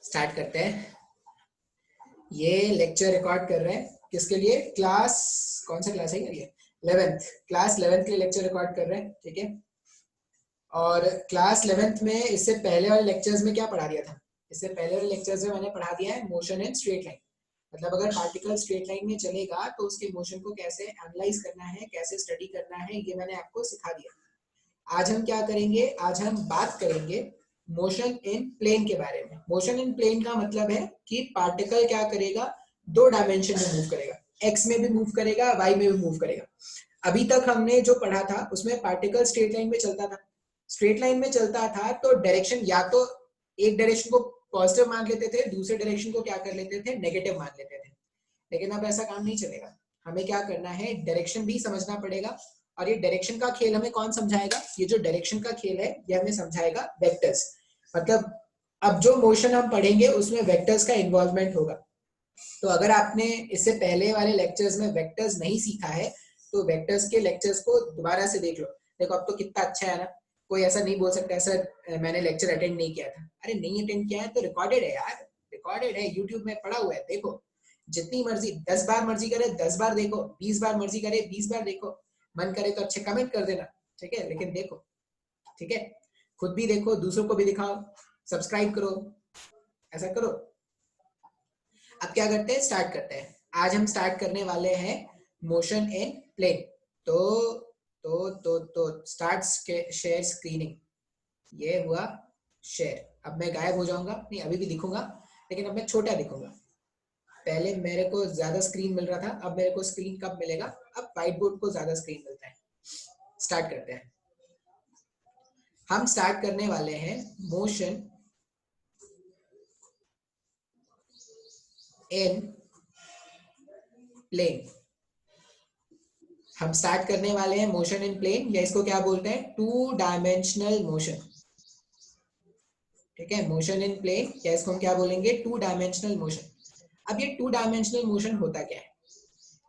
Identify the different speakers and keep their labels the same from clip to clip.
Speaker 1: Start करते हैं। ये लेक्चर रिकॉर्ड कर रहे हैं किसके लिए? क्लास, कौन सा क्लास है ये? 11th, क्लास 11th के लिए लेक्चर रिकॉर्ड कर रहे हैं, ठीक है। और क्लास 11th में इससे पहले वाले लेक्चर्स में क्या पढ़ा दिया था? इससे पहले वाले लेक्चर्स में मैंने पढ़ा दिया है मोशन इन स्ट्रेट लाइन। मतलब अगर पार्टिकल स्ट्रेट लाइन में चलेगा तो उसके मोशन को कैसे एनालाइज करना है, कैसे स्टडी करना है, ये मैंने आपको सिखा दिया। आज हम क्या करेंगे? आज हम बात करेंगे मोशन इन प्लेन के बारे में। मोशन इन प्लेन का मतलब है कि पार्टिकल क्या करेगा, दो डायमेंशन में मूव करेगा, एक्स में भी मूव करेगा, वाई में भी मूव करेगा। अभी तक हमने जो पढ़ा था उसमें पार्टिकल स्ट्रेट लाइन में चलता था। स्ट्रेट लाइन में चलता था तो डायरेक्शन या तो एक डायरेक्शन को पॉजिटिव मान लेते थे, दूसरे डायरेक्शन को क्या कर लेते थे, नेगेटिव मान लेते थे। लेकिन अब ऐसा काम नहीं चलेगा। हमें क्या करना है, डायरेक्शन भी समझना पड़ेगा। और ये डायरेक्शन का खेल हमें कौन समझाएगा? ये जो डायरेक्शन का खेल है ये हमें समझाएगा वेक्टर्स। मतलब अब जो मोशन हम पढ़ेंगे उसमें वेक्टर्स का इन्वॉल्वमेंट होगा। तो अगर आपने इससे पहले वाले लेक्चर्स में वेक्टर्स नहीं सीखा है तो वेक्टर्स के लेक्चर्स को दोबारा से देख लो। देखो अब तो कितना अच्छा है ना, कोई ऐसा नहीं बोल सकता सर मैंने लेक्चर अटेंड नहीं किया था। अरे नहीं अटेंड किया है तो रिकॉर्डेड है यार, रिकॉर्डेड है, यूट्यूब में पड़ा हुआ है, देखो। जितनी मर्जी 10 बार मर्जी करे 10 बार देखो, 20 बार मर्जी करे 20 बार देखो, मन करे तो अच्छे कमेंट कर देना, ठीक है, लेकिन देखो, ठीक है, खुद भी देखो, दूसरों को भी दिखाओ, सब्सक्राइब करो, ऐसा करो। अब क्या करते हैं, स्टार्ट करते हैं। आज हम स्टार्ट करने वाले हैं मोशन इन प्लेन। तो स्टार्ट शेयर स्क्रीनिंग। ये हुआ शेयर। अब मैं गायब हो जाऊंगा, नहीं अभी भी दिखूंगा लेकिन अब मैं छोटा दिखूंगा। पहले मेरे को ज्यादा स्क्रीन मिल रहा था, अब मेरे को स्क्रीन कब मिलेगा? अब व्हाइट बोर्ड को ज्यादा स्क्रीन मिलता है। स्टार्ट करते हैं। हम स्टार्ट करने वाले हैं मोशन इन प्लेन। हम स्टार्ट करने वाले हैं मोशन इन प्लेन, या इसको क्या बोलते हैं, टू डायमेंशनल मोशन, ठीक है। मोशन इन प्लेन, या इसको हम क्या बोलेंगे, टू डायमेंशनल मोशन। अब ये टू डायमेंशनल मोशन होता क्या है?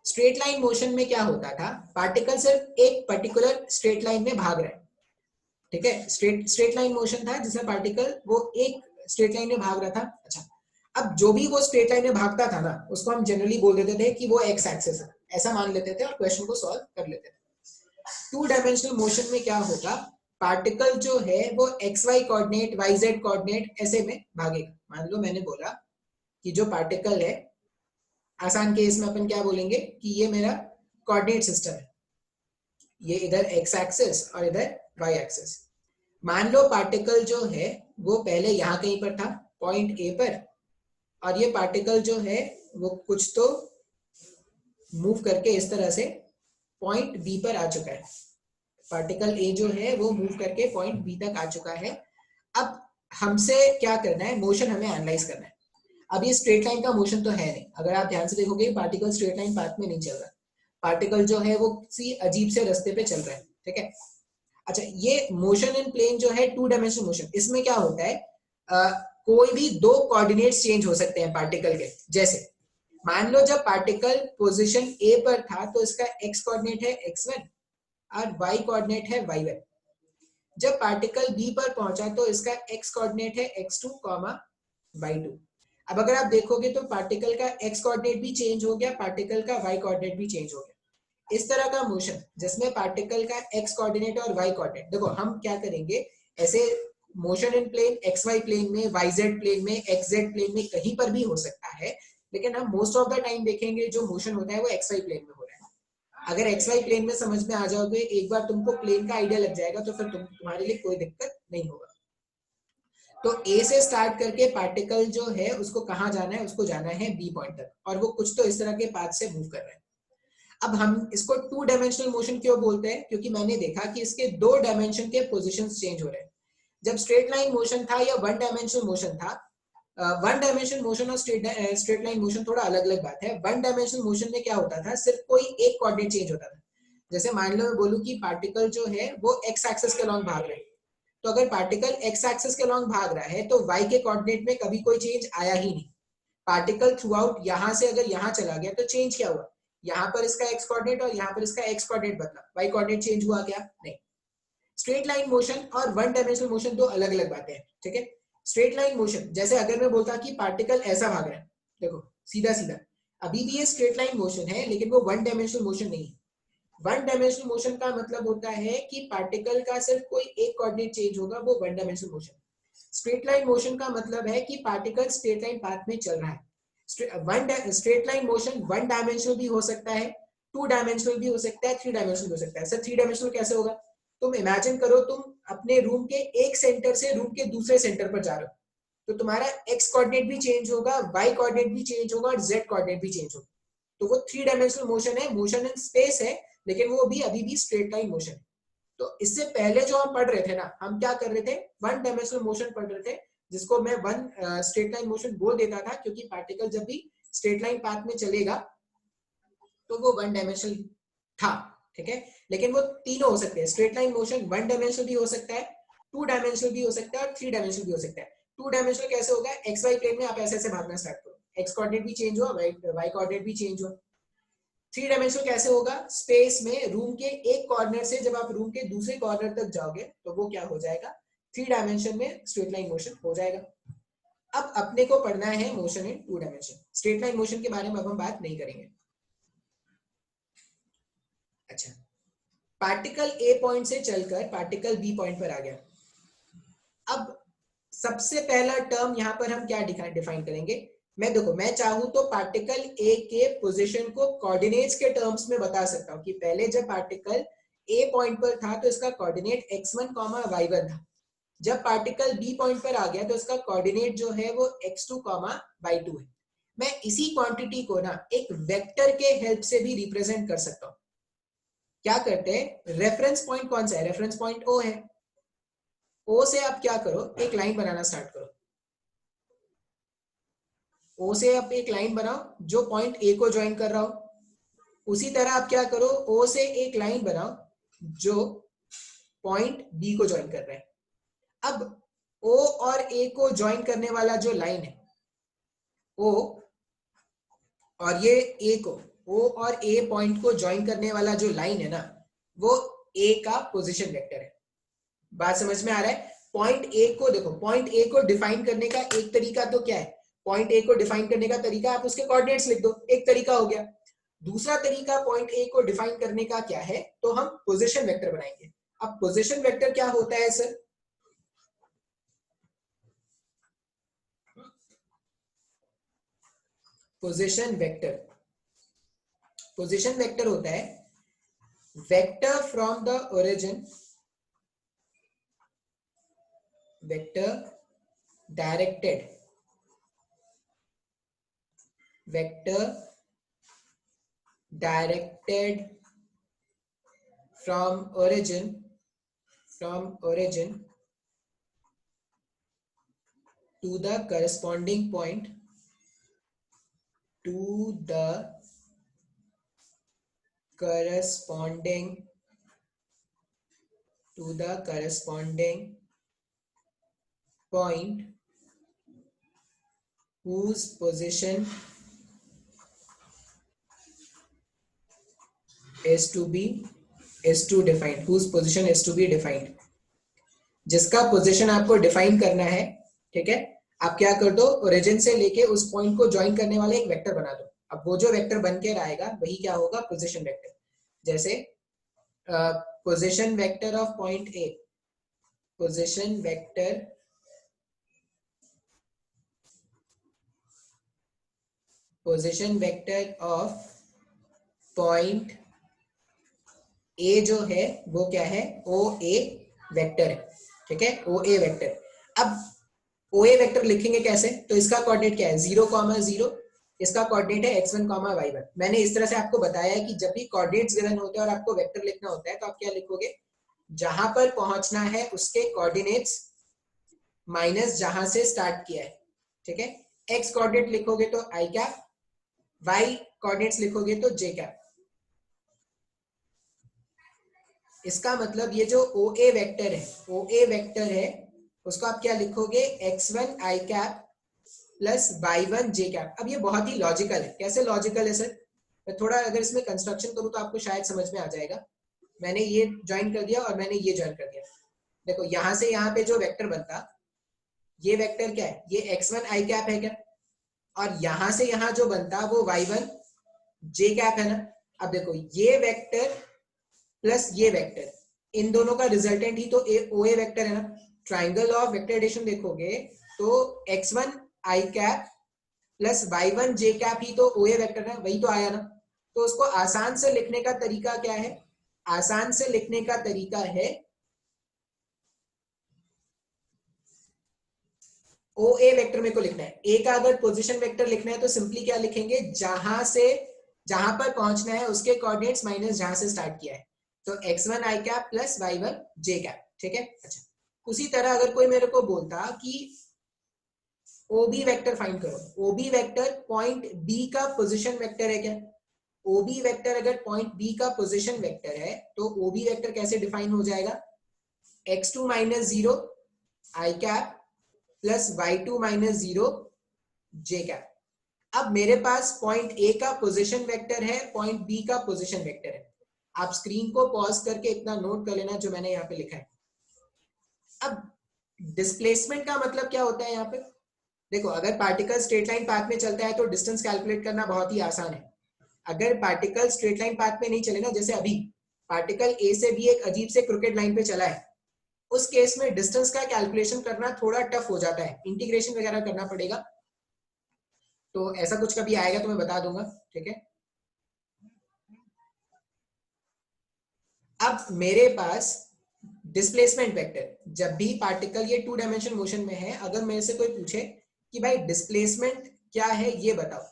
Speaker 1: स्ट्रेट लाइन मोशन में क्या होता था, पार्टिकल सिर्फ एक पर्टिकुलर स्ट्रेट लाइन में भाग रहा है, ठीक है। स्ट्रेट लाइन मोशन था जिसमें पार्टिकल वो एक स्ट्रेट लाइन में भाग रहा था। अच्छा, अब जो भी वो स्ट्रेट लाइन में भागता था ना, उसको हम जनरली बोल देते थे कि वो एक्स एक्सिस है, ऐसा मान लेते थे और क्वेश्चन को सॉल्व कर लेते थे। टू डायमेंशनल मोशन में क्या होगा, पार्टिकल जो है वो x y coordinate, y z coordinate ऐसे में भागेगा। मान लो मैंने बोला कि जो पार्टिकल है, आसान केस में अपन क्या बोलेंगे कि ये मेरा कोऑर्डिनेट सिस्टम है, ये इधर एक्स एक्सिस और इधर वाई एक्सिस। मान लो पार्टिकल जो है वो पहले यहाँ कहीं पर था, पॉइंट ए पर, और ये पार्टिकल जो है वो कुछ तो मूव करके इस तरह से पॉइंट बी पर आ चुका है। पार्टिकल ए जो है वो मूव करके पॉइंट बी तक आ चुका है। अब हमसे क्या करना है, मोशन हमें एनालाइज करना है। अब ये स्ट्रेट लाइन का मोशन तो है नहीं, अगर आप ध्यान से देखोगे पार्टिकल स्ट्रेट लाइन पाथ में नहीं चल रहा, पार्टिकल जो है वो किसी अजीब से रास्ते पे चल रहा है, ठीक है। अच्छा, ये मोशन इन प्लेन जो है टू डायमेंशनल मोशन, इसमें क्या होता है, कोई भी दो कोऑर्डिनेट्स चेंज हो सकते हैं पार्टिकल के। जैसे मान लो जब पार्टिकल पोजीशन ए पर था तो इसका एक्स कोऑर्डिनेट है x1 और y कोऑर्डिनेट है y1। जब पार्टिकल बी पर पहुंचा तो इसका x कोऑर्डिनेट है x2, y2। अब अगर आप देखोगे तो पार्टिकल का x कोऑर्डिनेट भी चेंज हो गया, पार्टिकल का y कोऑर्डिनेट भी चेंज हो गया। इस तरह का मोशन जिसमें पार्टिकल का x कोऑर्डिनेट और y कोऑर्डिनेट, देखो हम क्या करेंगे, ऐसे motion in plane xy plane में, yz प्लेन में, xz प्लेन में कहीं पर भी हो सकता है, लेकिन हम मोस्ट ऑफ द टाइम देखेंगे जो मोशन होता है वो xy प्लेन में हो रहा है। अगर xy प्लेन में समझ में आ जाओगे, एक बार तुमको प्लेन का आइडिया लग जाएगा तो फिर तुम्हारे लिए कोई दिक्कत नहीं होगा। तो A से स्टार्ट करके पार्टिकल जो है उसको कहाँ जाना है, उसको जाना है B पॉइंट तक, और वो कुछ तो इस तरह के पाथ से मूव कर रहा है। अब हम इसको टू डायमेंशनल मोशन क्यों बोलते हैं, क्योंकि मैंने देखा कि इसके दो डायमेंशन के पोजीशंस चेंज हो रहे हैं। जब स्ट्रेट लाइन मोशन था या वन डायमेंशनल मोशन था, वन डायमेंशनल मोशन और स्ट्रेट लाइन मोशन थोड़ा अलग अलग बात है। वन डायमेंशनल मोशन में क्या होता था, सिर्फ कोई एक कोऑर्डिनेट चेंज होता था। जैसे मान लो मैं बोलूं कि पार्टिकल जो है वो एक्स एक्सिस के अलॉन्ग भाग रहा है, तो अगर पार्टिकल एक्स एक्सिस के अलॉन्ग भाग रहा है तो वाई के कोऑर्डिनेट में कभी कोई चेंज आया ही नहीं। पार्टिकल थ्रू आउट यहां से अगर यहां चला गया तो चेंज क्या हुआ, यहाँ पर इसका एक्स कोऑर्डिनेट और यहाँ पर इसका एक्स कोऑर्डिनेट बदला, वाई कोऑर्डिनेट चेंज हुआ क्या? नहीं। स्ट्रेट लाइन मोशन और वन डायमेंशनल मोशन दो अलग अलग बातें हैं, ठीक है। स्ट्रेट लाइन मोशन, जैसे अगर मैं बोलता कि पार्टिकल ऐसा भाग रहा है, देखो सीधा सीधा, अभी भी ये स्ट्रेट लाइन मोशन है, लेकिन वो वन डायमेंशनल मोशन नहीं है। वन डायमेंशनल मोशन का मतलब होता है कि पार्टिकल का सिर्फ कोई एक कोऑर्डिनेट चेंज होगा, वो one dimensional motion. Straight line motion का मतलब है कि पार्टिकल स्ट्रेट लाइन पाथ में चल रहा है। Straight line motion one dimensional भी हो सकता है, टू डायमेंशनल भी हो सकता है, थ्री डायमेंशनल भी हो सकता है। सर थ्री डायमेंशनल कैसे होगा? तुम इमेजिन करो, तुम अपने रूम के एक सेंटर से रूम के दूसरे सेंटर पर जा रहे हो, तो तुम्हारा एक्स कोऑर्डिनेट भी चेंज होगा, वाई कोऑर्डिनेट भी चेंज होगा और जेड कोऑर्डिनेट भी चेंज होगा। तो वो थ्री डायमेंशनल मोशन है, मोशन इन स्पेस है, लेकिन वो भी अभी भी स्ट्रेट लाइन मोशन है। तो इससे पहले जो हम पढ़ रहे थे ना, हम क्या कर रहे थे? वन डायमेंशनल मोशन पढ़ रहे थे, जिसको मैं वन स्ट्रेट लाइन मोशन बोल देता था, क्योंकि पार्टिकल जब भी स्ट्रेट लाइन पाथ में चलेगा तो वो वन डायमेंशनल था, ठीक है। लेकिन वो तीनों हो सकते हैं, straight line motion one dimensional भी हो सकता है, टू डायमेंशनल भी हो सकता है और थ्री डायमेंशनल भी हो सकता है। टू डायमेंशनल कैसे होगा? एक्स वाई प्लेन में आप ऐसे ऐसे भागना स्टार्ट करो, एक्स कोऑर्डिनेट भी चेंज हुआ, वाई कोऑर्डिनेट भी चेंज हुआ। थ्री डायमेंशनल कैसे होगा? स्पेस में रूम के एक कॉर्नर से जब आप रूम के दूसरे कॉर्नर तक जाओगे तो वो क्या हो जाएगा? थ्री डायमेंशन में स्ट्रेट लाइन मोशन हो जाएगा। अब अपने को पढ़ना है motion in two dimension. Straight line motion के बारे में अब हम बात नहीं करेंगे। अच्छा, पार्टिकल ए पॉइंट से चलकर पार्टिकल बी पॉइंट पर आ गया। अब सबसे पहला टर्म यहां पर हम क्या डिफाइन करेंगे? मैं चाहूं तो पार्टिकल ए के पोजीशन को कोऑर्डिनेट्स के टर्म्स में बता सकता हूं कि पहले जब पार्टिकल ए पॉइंट पर था तो इसका कोऑर्डिनेट x1, y1 था। जब पार्टिकल बी पॉइंट पर आ गया तो इसका कोऑर्डिनेट जो है वो x2, y2 है। मैं इसी क्वांटिटी को ना एक वेक्टर के हेल्प से भी रिप्रेजेंट कर सकता हूं। क्या करते हैं? रेफरेंस पॉइंट कौन सा है? रेफरेंस पॉइंट O है। O से आप क्या करो? एक लाइन बनाना स्टार्ट करो। O से आप एक लाइन बनाओ जो पॉइंट A को ज्वाइन कर रहा हो। उसी तरह आप क्या करो? O से एक लाइन बनाओ जो पॉइंट B को ज्वाइन कर रहा है। अब O और A को ज्वाइन करने वाला जो लाइन है, O और ये A को, O और A पॉइंट को ज्वाइन करने वाला जो लाइन है ना, वो A का पोजीशन वेक्टर है। बात समझ में आ रहा है? पॉइंट ए को देखो, पॉइंट ए को डिफाइन करने का एक तरीका तो क्या है? पॉइंट ए को डिफाइन करने का तरीका आप उसके कोऑर्डिनेट्स लिख दो, एक तरीका हो गया। दूसरा तरीका पॉइंट ए को डिफाइन करने का क्या है? तो हम पोजीशन वेक्टर बनाएंगे। अब पोजीशन वेक्टर क्या होता है सर? पोजीशन वेक्टर होता है vector from the origin, vector directed, vector directed from origin to the corresponding point, to the corresponding point whose position is to be defined, whose position is to be defined, जिसका position आपको define करना है, ठीक है। आप क्या कर दो? ओरिजिन से लेके उस पॉइंट को ज्वाइन करने वाला एक वेक्टर बना दो। अब वो जो वेक्टर बन के आएगा वही क्या होगा? Position vector. जैसे position vector of point A, position vector of point A जो है वो क्या है? ओ ए वेक्टर है, ठीक है। ओ ए वेक्टर। अब ओ ए वेक्टर लिखेंगे कैसे? तो इसका कोऑर्डिनेट क्या है? 0,0, इसका कोऑर्डिनेट है x1, y1। मैंने इस तरह से आपको बताया है कि जब भी कोऑर्डिनेट्स गिवन होते हैं और आपको वेक्टर लिखना होता है तो आप क्या लिखोगे? जहां पर पहुंचना है उसके कोऑर्डिनेट्स माइनस जहां से स्टार्ट किया है, ठीक है। x कोऑर्डिनेट लिखोगे तो i कैप, y कोऑर्डिनेट्स लिखोगे तो j कैप। इसका मतलब ये जो OA वेक्टर है उसको आप क्या लिखोगे? x1 i cap plus y1 j cap. अब ये बहुत ही लॉजिकल है। कैसे लॉजिकल है सर? मैं थोड़ा अगर इसमें कंस्ट्रक्शन करूं तो आपको शायद समझ में आ जाएगा। मैंने ये ज्वाइन कर दिया और मैंने ये ज्वाइन कर दिया। देखो यहां से यहां पे जो वेक्टर बनता, ये वेक्टर क्या है, ये x1 i कैप है क्या, और यहां से यहां जो बनता वो y1 j कैप है ना। अब देखो ये वेक्टर प्लस ये वेक्टर, इन दोनों का रिजल्टेंट ही तो OA वेक्टर है ना। ट्राइंगल ऑफ वेक्टर एडिशन देखोगे तो x1 i cap plus y1 j cap ही तो OA वेक्टर है, वही तो आया ना। तो उसको आसान से लिखने का तरीका क्या है, आसान से लिखने का तरीका है OA वेक्टर मेरे को लिखना है। ए का अगर पोजीशन वेक्टर लिखना है तो सिंपली क्या लिखेंगे, जहां से जहां पर पहुंचना है उसके कोऑर्डिनेट्स माइनस जहां से स्टार्ट किया है, तो x1 i cap plus y1 j cap, ठीक है। अच्छा, उसी तरह अगर कोई मेरे को बोलता कि OB वेक्टर फाइंड करो, OB वेक्टर पॉइंट B का पोजीशन वेक्टर है क्या, OB वेक्टर अगर पॉइंट B का पोजीशन वेक्टर है तो OB वेक्टर कैसे डिफाइन हो जाएगा, x2 minus 0 i cap plus y2 minus 0 j cap. अब मेरे पास पॉइंट ए का पोजीशन वेक्टर है, पॉइंट बी का पोजीशन वेक्टर है। आप स्क्रीन को पॉज करके इतना नोट कर लेना जो मैंने यहाँ पे लिखा है। अब डिस्प्लेसमेंट का मतलब क्या होता है यहाँ पे, देखो अगर पार्टिकल स्ट्रेट लाइन पाथ में चलता है तो डिस्टेंस कैलकुलेट करना बहुत ही आसान है। अगर पार्टिकल स्ट्रेट लाइन पाथ में नहीं चले ना, जैसे अभी पार्टिकल ए से बी एक अजीब से क्रिकेट लाइन पे चला है, उस केस में डिस्टेंस का कैलकुलेशन करना थोड़ा टफ हो जाता है, इंटीग्रेशन वगैरह करना पड़ेगा। तो ऐसा कुछ कभी आएगा तो मैं बता दूंगा, ठीक है। अब मेरे पास डिस्प्लेसमेंट वेक्टर, जब भी पार्टिकल ये 2 डायमेंशन मोशन में है, अगर मेरे से कोई पूछे कि भाई डिस्प्लेसमेंट क्या है ये बताओ,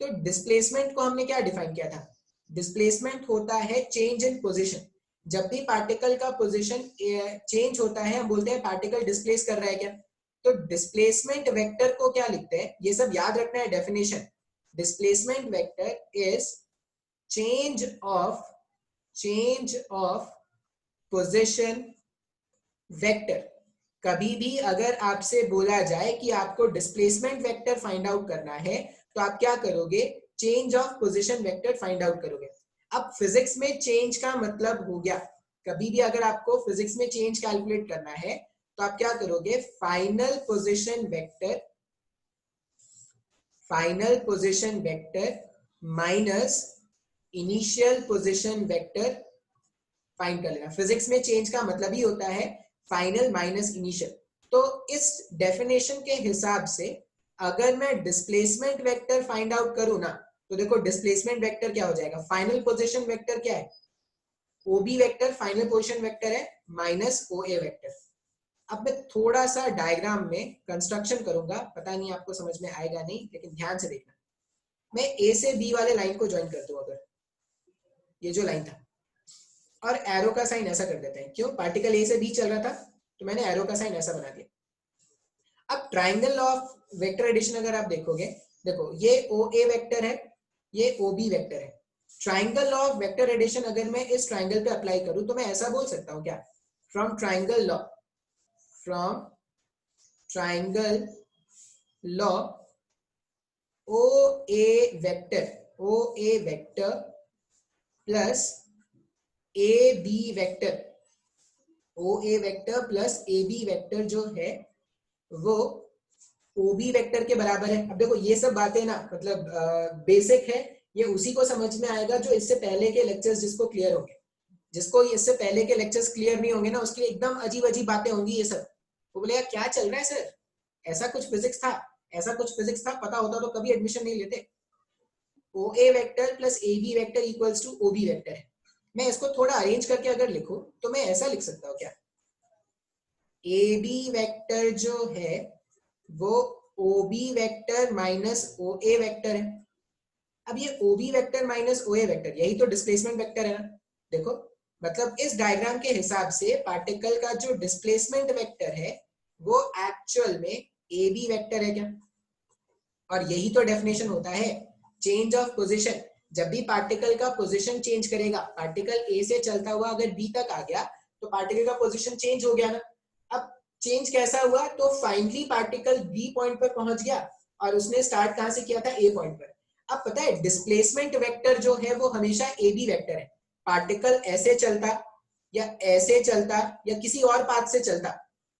Speaker 1: तो डिस्प्लेसमेंट को हमने क्या डिफाइन किया था, डिस्प्लेसमेंट होता है चेंज इन पोजीशन। जब भी पार्टिकल का पोजीशन चेंज होता है हम बोलते हैं पार्टिकल डिस्प्लेस कर रहा है क्या। तो डिस्प्लेसमेंट वेक्टर को क्या लिखते हैं, ये सब याद रखना है definition. Displacement vector is change of position vector. कभी भी अगर आपसे बोला जाए कि आपको डिस्प्लेसमेंट वेक्टर फाइंड आउट करना है तो आप क्या करोगे, change of position vector find out करोगे। अब फिजिक्स में चेंज का मतलब हो गया, कभी भी अगर आपको फिजिक्स में चेंज कैलकुलेट करना है तो आप क्या करोगे, final position vector minus initial position vector find कर लेना। फिजिक्स में चेंज का मतलब ही होता है फाइनल माइनस इनिशियल। तो इस डेफिनेशन के हिसाब से अगर मैं डिस्प्लेसमेंट वेक्टर फाइंड आउट करूं ना, तो देखो डिस्प्लेसमेंट वेक्टर क्या हो जाएगा, फाइनल पोजीशन वेक्टर क्या है, OB vector final position vector है माइनस OA वेक्टर। अब मैं थोड़ा सा डायग्राम में कंस्ट्रक्शन करूंगा, पता नहीं आपको समझ में आएगा नहीं, लेकिन ध्यान से देखना। मैं A से B वाले लाइन को ज्वाइन करता हूं, अगर ये जो लाइन था, और एरो का साइन ऐसा कर देते हैं, क्यों, पार्टिकल ए से बी चल रहा था तो मैंने एरो का साइन ऐसा बना दिया। अब ट्राइंगल ऑफ वेक्टर एडिशन अगर आप देखोगे, देखो ये OA वेक्टर है, ये OB वेक्टर है। ट्राइंगल ऑफ वेक्टर एडिशन अगर मैं इस ट्राइंगल पे अप्लाई करूं तो मैं ऐसा बोल सकता हूं क्या, from triangle law OA vector plus AB vector, OA vector plus AB vector जो है वो OB वेक्टर के बराबर है। अब देखो ये सब बातें ना मतलब बेसिक है, ये उसी को समझ में आएगा जो इससे पहले के लेक्चर्स जिसको क्लियर होंगे। जिसको इससे पहले के लेक्चर्स क्लियर नहीं होंगे ना, उसके लिए एकदम अजीब अजीब बातें होंगी ये सब। वो बोलेगा क्या चल रहा है सर, ऐसा कुछ फिजिक्स था, पता होता तो कभी एडमिशन नहीं लेते। OA vector plus AB vector equals to OB vector है। मैं इसको थोड़ा अरेंज करके अगर लिखूं तो मैं ऐसा लिख सकता हूं क्या, AB वेक्टर जो है वो OB vector minus OA vector है। अब ये OB vector minus OA vector यही तो डिस्प्लेसमेंट वेक्टर है ना। देखो मतलब इस डायग्राम के हिसाब से पार्टिकल का जो डिस्प्लेसमेंट वेक्टर है वो एक्चुअल में AB वेक्टर है क्या, और यही तो डेफिनेशन होता है चेंज ऑफ पोजीशन। जब भी पार्टिकल का पोजीशन चेंज करेगा, पार्टिकल ए से चलता हुआ अगर बी तक आ गया तो पार्टिकल का पोजीशन चेंज हो गया ना। अब चेंज कैसा हुआ, तो फाइनली पार्टिकल बी पॉइंट पर पहुंच गया और उसने स्टार्ट कहां से किया था, ए पॉइंट पर। अब पता है डिस्प्लेसमेंट वेक्टर जो है वो हमेशा AB वेक्टर है। पार्टिकल ऐसे चलता या ऐसे चलता या किसी और पाथ से चलता,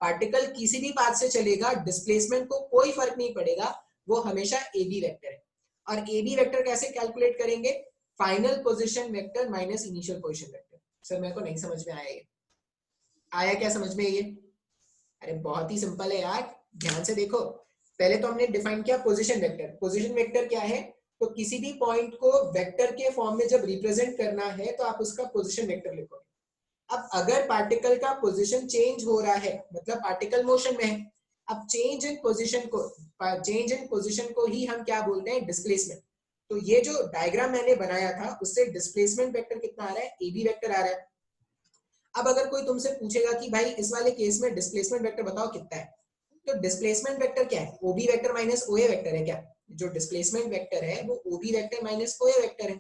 Speaker 1: पार्टिकल किसी भी पाथ से चलेगा, डिस्प्लेसमेंट को कोई फर्क नहीं पड़ेगा, वो हमेशा ए बी वेक्टर है। और ए बी वेक्टर कैसे कैलकुलेट करेंगे? Final position vector minus initial position vector. Sir मेरे को नहीं समझ में आया, ये आया क्या समझ में ये? अरे बहुत ही सिंपल है यार, ध्यान से देखो। पहले तो हमने डिफाइन किया पोजीशन वेक्टर। पोजीशन वेक्टर क्या है? तो किसी भी पॉइंट को वेक्टर के फॉर्म में जब रिप्रेजेंट करना है तो आप उसका पोजीशन वेक्टर लिखोगे। अब अगर पार्टिकल का पोजीशन चेंज हो रहा है, मतलब पार्टिकल मोशन में है, अब चेंज इन पोजीशन को ही हम क्या बोलते हैं? डिस्प्लेसमेंट। तो ये जो डायग्राम मैंने बनाया था उससे डिस्प्लेसमेंट वेक्टर कितना आ रहा है? ए बी वेक्टर आ रहा है। अब अगर कोई तुमसे पूछेगा कि भाई इस वाले केस में डिस्प्लेसमेंट वेक्टर बताओ कितना है, तो डिस्प्लेसमेंट वेक्टर क्या है? OB vector minus OA vector है क्या? जो डिस्प्लेसमेंट वेक्टर है वो OB vector minus OA vector है।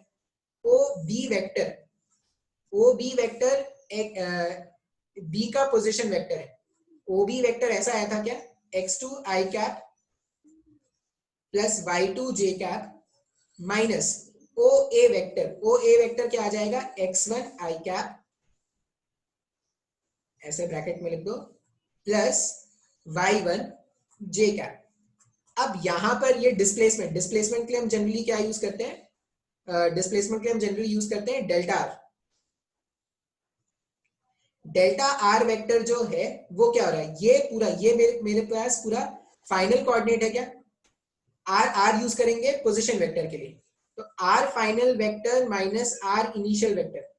Speaker 1: ओ बी वेक्टर एक बी का पोजीशन वेक्टर है। ओ बी वेक्टर ऐसा आया था क्या? x2 i cap plus y2 j cap minus O A vector क्या आ जाएगा? x1 i कैप, ऐसे ब्रैकेट में लिख दो, प्लस y1 j कैप। अब यहां पर ये डिस्प्लेसमेंट के लिए हम जनरली क्या यूज करते हैं? डिस्प्लेसमेंट के लिए हम जनरली यूज करते हैं delta R. Delta R vector जो है वो क्या हो रहा है? ये पूरा, ये मेरे पास पूरा फाइनल कोऑर्डिनेट है क्या? आर यूज करेंगे पोजीशन वेक्टर के लिए, तो r final vector minus r initial vector.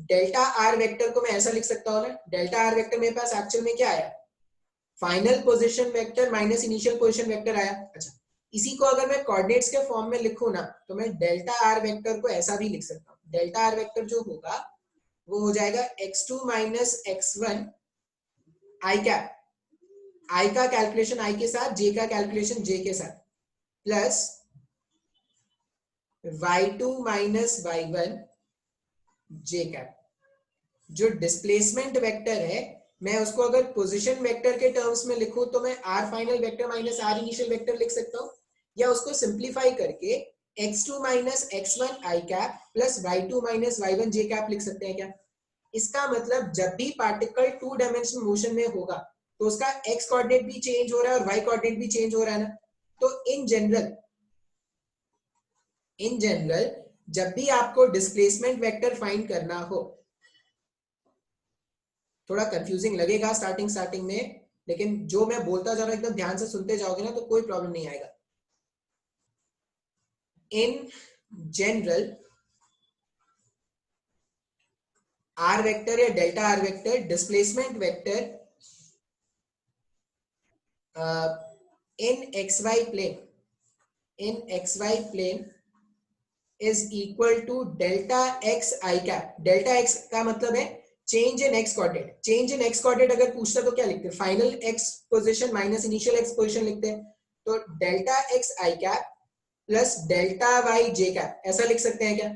Speaker 1: Delta are vector को मैं ऐसा लिख सकता हूं ना, डेल्टा आर वेक्टर मेरे पास एक्चुअल में क्या आया? Final position vector minus initial position vector आया। अच्छा, इसी को अगर मैं कोऑर्डिनेट्स के फॉर्म में लिखूं ना, तो मैं डेल्टा आर वेक्टर को ऐसा भी लिख सकता हूं। डेल्टा आर वेक्टर जो होगा वो हो जाएगा x2 माइनस x1 आई कैप, आई का कैलकुलेशन आई के साथ, जे का कैलकुलेशन जे के साथ, प्लस y2 माइनस y1 जे कैप। जो डिस्प्लेसमेंट वेक्टर है मैं उसको अगर पोजीशन वेक्टर के टर्म्स में लिखूं तो मैं r final vector minus r initial vector लिख सकता हूं, या उसको सिंप्लीफाई करके x2 minus x1 i cap plus y2 minus y1 j cap लिख सकते हैं क्या? इसका मतलब जब भी पार्टिकल टू डायमेंशनल मोशन में होगा तो उसका x कोऑर्डिनेट भी चेंज हो रहा है और y कोऑर्डिनेट भी चेंज हो रहा है ना। तो इन जनरल जब भी आपको डिस्प्लेसमेंट वेक्टर फाइंड करना हो, थोड़ा कंफ्यूजिंग लगेगा स्टार्टिंग में, लेकिन जो मैं बोलता जा रहा हूं एकदम ध्यान से सुनते जाओगे ना तो कोई प्रॉब्लम नहीं आएगा। इन जनरल आर वेक्टर या delta are vector displacement vector in xy plane is equal to delta x I cap. Delta x का मतलब है change in x coordinate. Change in x coordinate अगर पूछता तो क्या लिखते हैं? Final x position minus initial x position लिखते हैं। तो डेल्टा एक्स आई कैप प्लस डेल्टा वाई जे कैप ऐसा लिख सकते हैं क्या?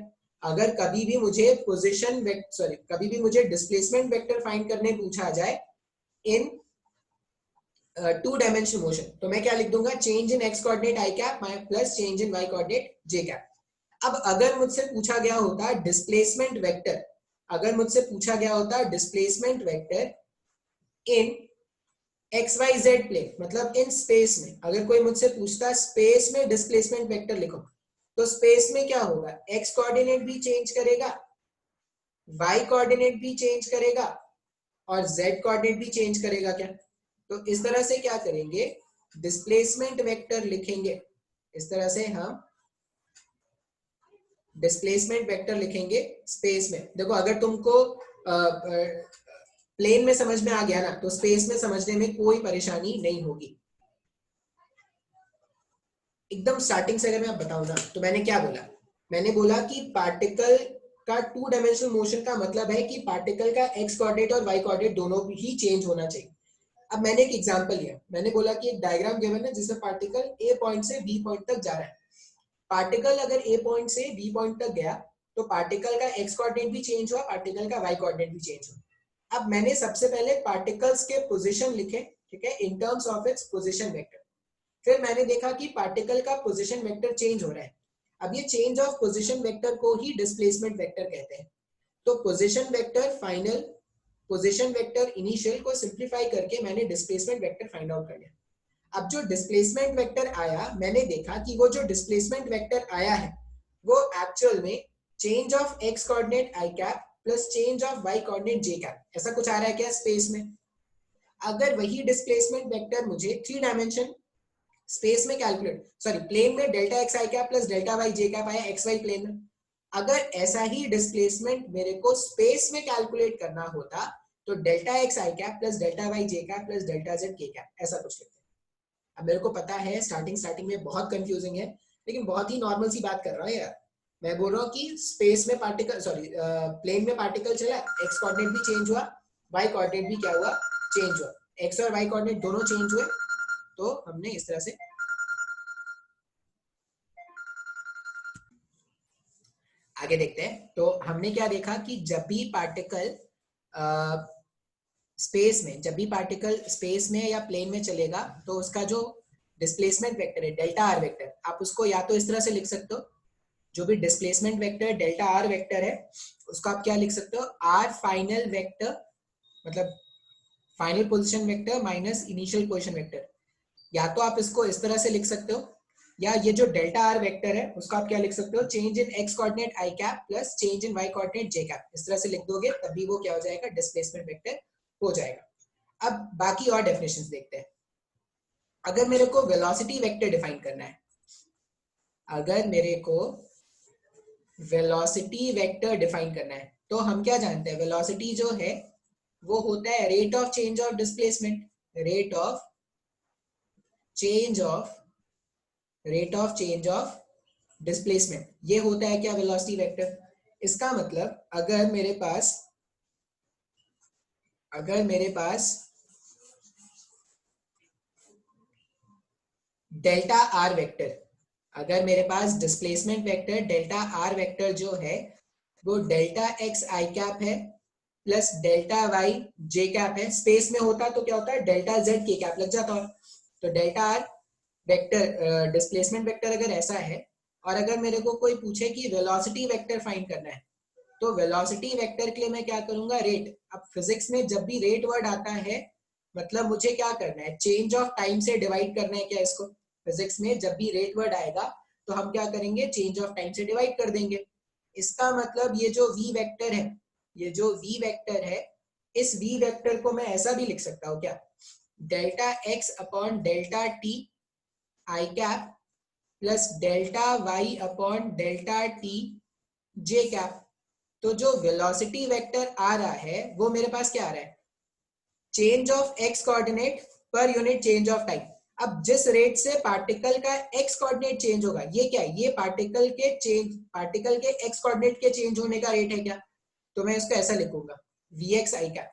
Speaker 1: अगर कभी भी मुझे कभी भी मुझे डिस्प्लेसमेंट वेक्टर फाइंड करने पूछा जाए इन टू डायमेंशनल मोशन, तो मैं क्या लिख दूंगा? Change in x coordinate i cap plus change in y coordinate j cap. अब अगर मुझसे पूछा गया होता displacement vector, in XYZ plane, मतलब इन स्पेस में, अगर कोई मुझसे पूछता स्पेस में डिस्प्लेसमेंट वेक्टर लिखो, तो स्पेस में क्या होगा? x कोऑर्डिनेट भी चेंज करेगा, y कोऑर्डिनेट भी चेंज करेगा और z कोऑर्डिनेट भी चेंज करेगा क्या? तो इस तरह से क्या करेंगे? डिस्प्लेसमेंट वेक्टर लिखेंगे। इस तरह से हम डिस्प्लेसमेंट वेक्टर लिखेंगे स्पेस में। देखो अगर तुमको प्लेन में समझ में आ गया ना तो स्पेस में समझने में कोई परेशानी नहीं होगी। एकदम स्टार्टिंग से अगर मैं बताऊं ना तो मैंने क्या बोला? मैंने बोला कि पार्टिकल का टू डायमेंशनल मोशन का मतलब है कि पार्टिकल का एक्स कोऑर्डिनेट और वाई कोऑर्डिनेट दोनों ही चेंज होना चाहिए। अब मैंने एक एग्जांपल लिया, मैंने बोला कि एक डायग्राम गिवन है जिसमें पार्टिकल ए पॉइंट से बी पॉइंट तक जा रहा है। पार्टिकल अगर ए पॉइंट से बी पॉइंट तक गया तो पार्टिकल का एक्स कोऑर्डिनेट भी चेंज हुआ, पार्टिकल का वाई कोऑर्डिनेट भी चेंज हुआ। अब मैंने सबसे पहले पार्टिकल्स के पोजीशन लिखे, ठीक है, in terms of its position vector. फिर मैंने देखा कि पार्टिकल का पोजीशन वेक्टर चेंज हो रहा है। अब ये चेंज ऑफ पोजीशन वेक्टर को ही डिस्प्लेसमेंट वेक्टर कहते हैं। तो position vector final position vector initial को सिंप्लीफाई करके मैंने डिस्प्लेसमेंट वेक्टर फाइंड आउट कर लिया। अब जो डिस्प्लेसमेंट वेक्टर आया, मैंने देखा कि वो जो डिस्प्लेसमेंट वेक्टर आया है वो एक्चुअल में change of x coordinate i cap plus change of y coordinate j cap, ऐसा कुछ आ रहा है क्या स्पेस में। अगर वही डिस्प्लेसमेंट वेक्टर मुझे 3 डायमेंशन स्पेस में कैलकुलेट, सॉरी प्लेन में डेल्टा एक्स आई कैप प्लस डेल्टा वाई जे कैप आया एक्स वाई प्लेन में, अगर ऐसा ही डिस्प्लेसमेंट मेरे को स्पेस में कैलकुलेट करना होता तो डेल्टा एक्स आई कैप प्लस डेल्टा वाई जे कैप प्लस डेल्टा जेड के कैप, ऐसा कुछ लिखते हैं। अब मेरे को पता है स्टार्टिंग में बहुत कंफ्यूजिंग है, लेकिन बहुत ही नॉर्मल सी बात कर रहा हूँ यार। मैं बोल रहा हूँ कि स्पेस में पार्टिकल, सॉरी प्लेन में पार्टिकल चला, एक्स कोऑर्डिनेट भी चेंज हुआ, वाई कोऑर्डिनेट भी क्या हुआ, चेंज हुआ, एक्स और वाई कोऑर्डिनेट दोनों चेंज हुए। तो हमने इस तरह से आगे देखते हैं। तो हमने क्या देखा कि जब भी पार्टिकल स्पेस में या प्लेन में चलेगा तो उसका जो डिस्प्लेसमेंट वेक्टर है डेल्टा आर वेक्टर, आप उसको या तो इस तरह से लिख सकते हो, जो भी displacement vector delta are vector है उसको आप क्या लिख सकते हो, आर फाइनल वेक्टर, मतलब final position vector minus initial position vector. या तो आप इसको इस तरह से लिख सकते हो, या ये जो डेल्टा आर वेक्टर है उसको आप क्या लिख सकते हो, change in x coordinate i cap plus change in y coordinate j cap, इस तरह से लिख दोगे तभी वो क्या हो जाएगा, डिस्प्लेसमेंट वेक्टर हो जाएगा। अब बाकी और डेफिनेशंस देखते हैं। अगर मेरे को वेलोसिटी वेक्टर डिफाइन करना है, अगर मेरे को वेलोसिटी वेक्टर डिफाइन करना है तो हम क्या जानते हैं, वेलोसिटी जो है वो होता है rate of change of displacement, rate of change of displacement, ये होता है क्या, वेलोसिटी वेक्टर। इसका मतलब अगर मेरे पास डेल्टा आर वेक्टर, अगर मेरे पास displacement vector delta are vector जो है वो डेल्टा एक्स आई कैप है प्लस डेल्टा वाई जे कैप है, स्पेस में होता तो क्या होता है, डेल्टा जेड के कैप लग जाता है। तो delta R vector displacement vector अगर ऐसा है, और अगर मेरे को कोई पूछे कि वेलोसिटी वेक्टर फाइंड करना है तो वेलोसिटी वेक्टर के लिए मैं क्या करूंगा, रेट। अब फिजिक्स में जब भी रेट वर्ड आता है मतलब मुझे क्या करना है, चेंज ऑफ टाइम से डिवाइड करना है क्या इसको। फिजिक्स में जब भी रेट वर्ड आएगा तो हम क्या करेंगे, चेंज ऑफ टाइम से डिवाइड कर देंगे। इसका मतलब ये जो v वेक्टर है, ये जो v वेक्टर है, इस v वेक्टर को मैं ऐसा भी लिख सकता हूँ क्या, delta x upon delta t I cap plus delta y upon delta t j cap. तो जो वेलोसिटी वेक्टर आ रहा है वो मेरे पास क्या आ रहा है, change of x coordinate per unit change of time. अब जिस रेट से पार्टिकल का एक्स कोऑर्डिनेट चेंज होगा, ये क्या है, ये पार्टिकल के एक्स कोऑर्डिनेट के चेंज होने का रेट है क्या, तो मैं इसको ऐसा लिखूंगा vx i कैप।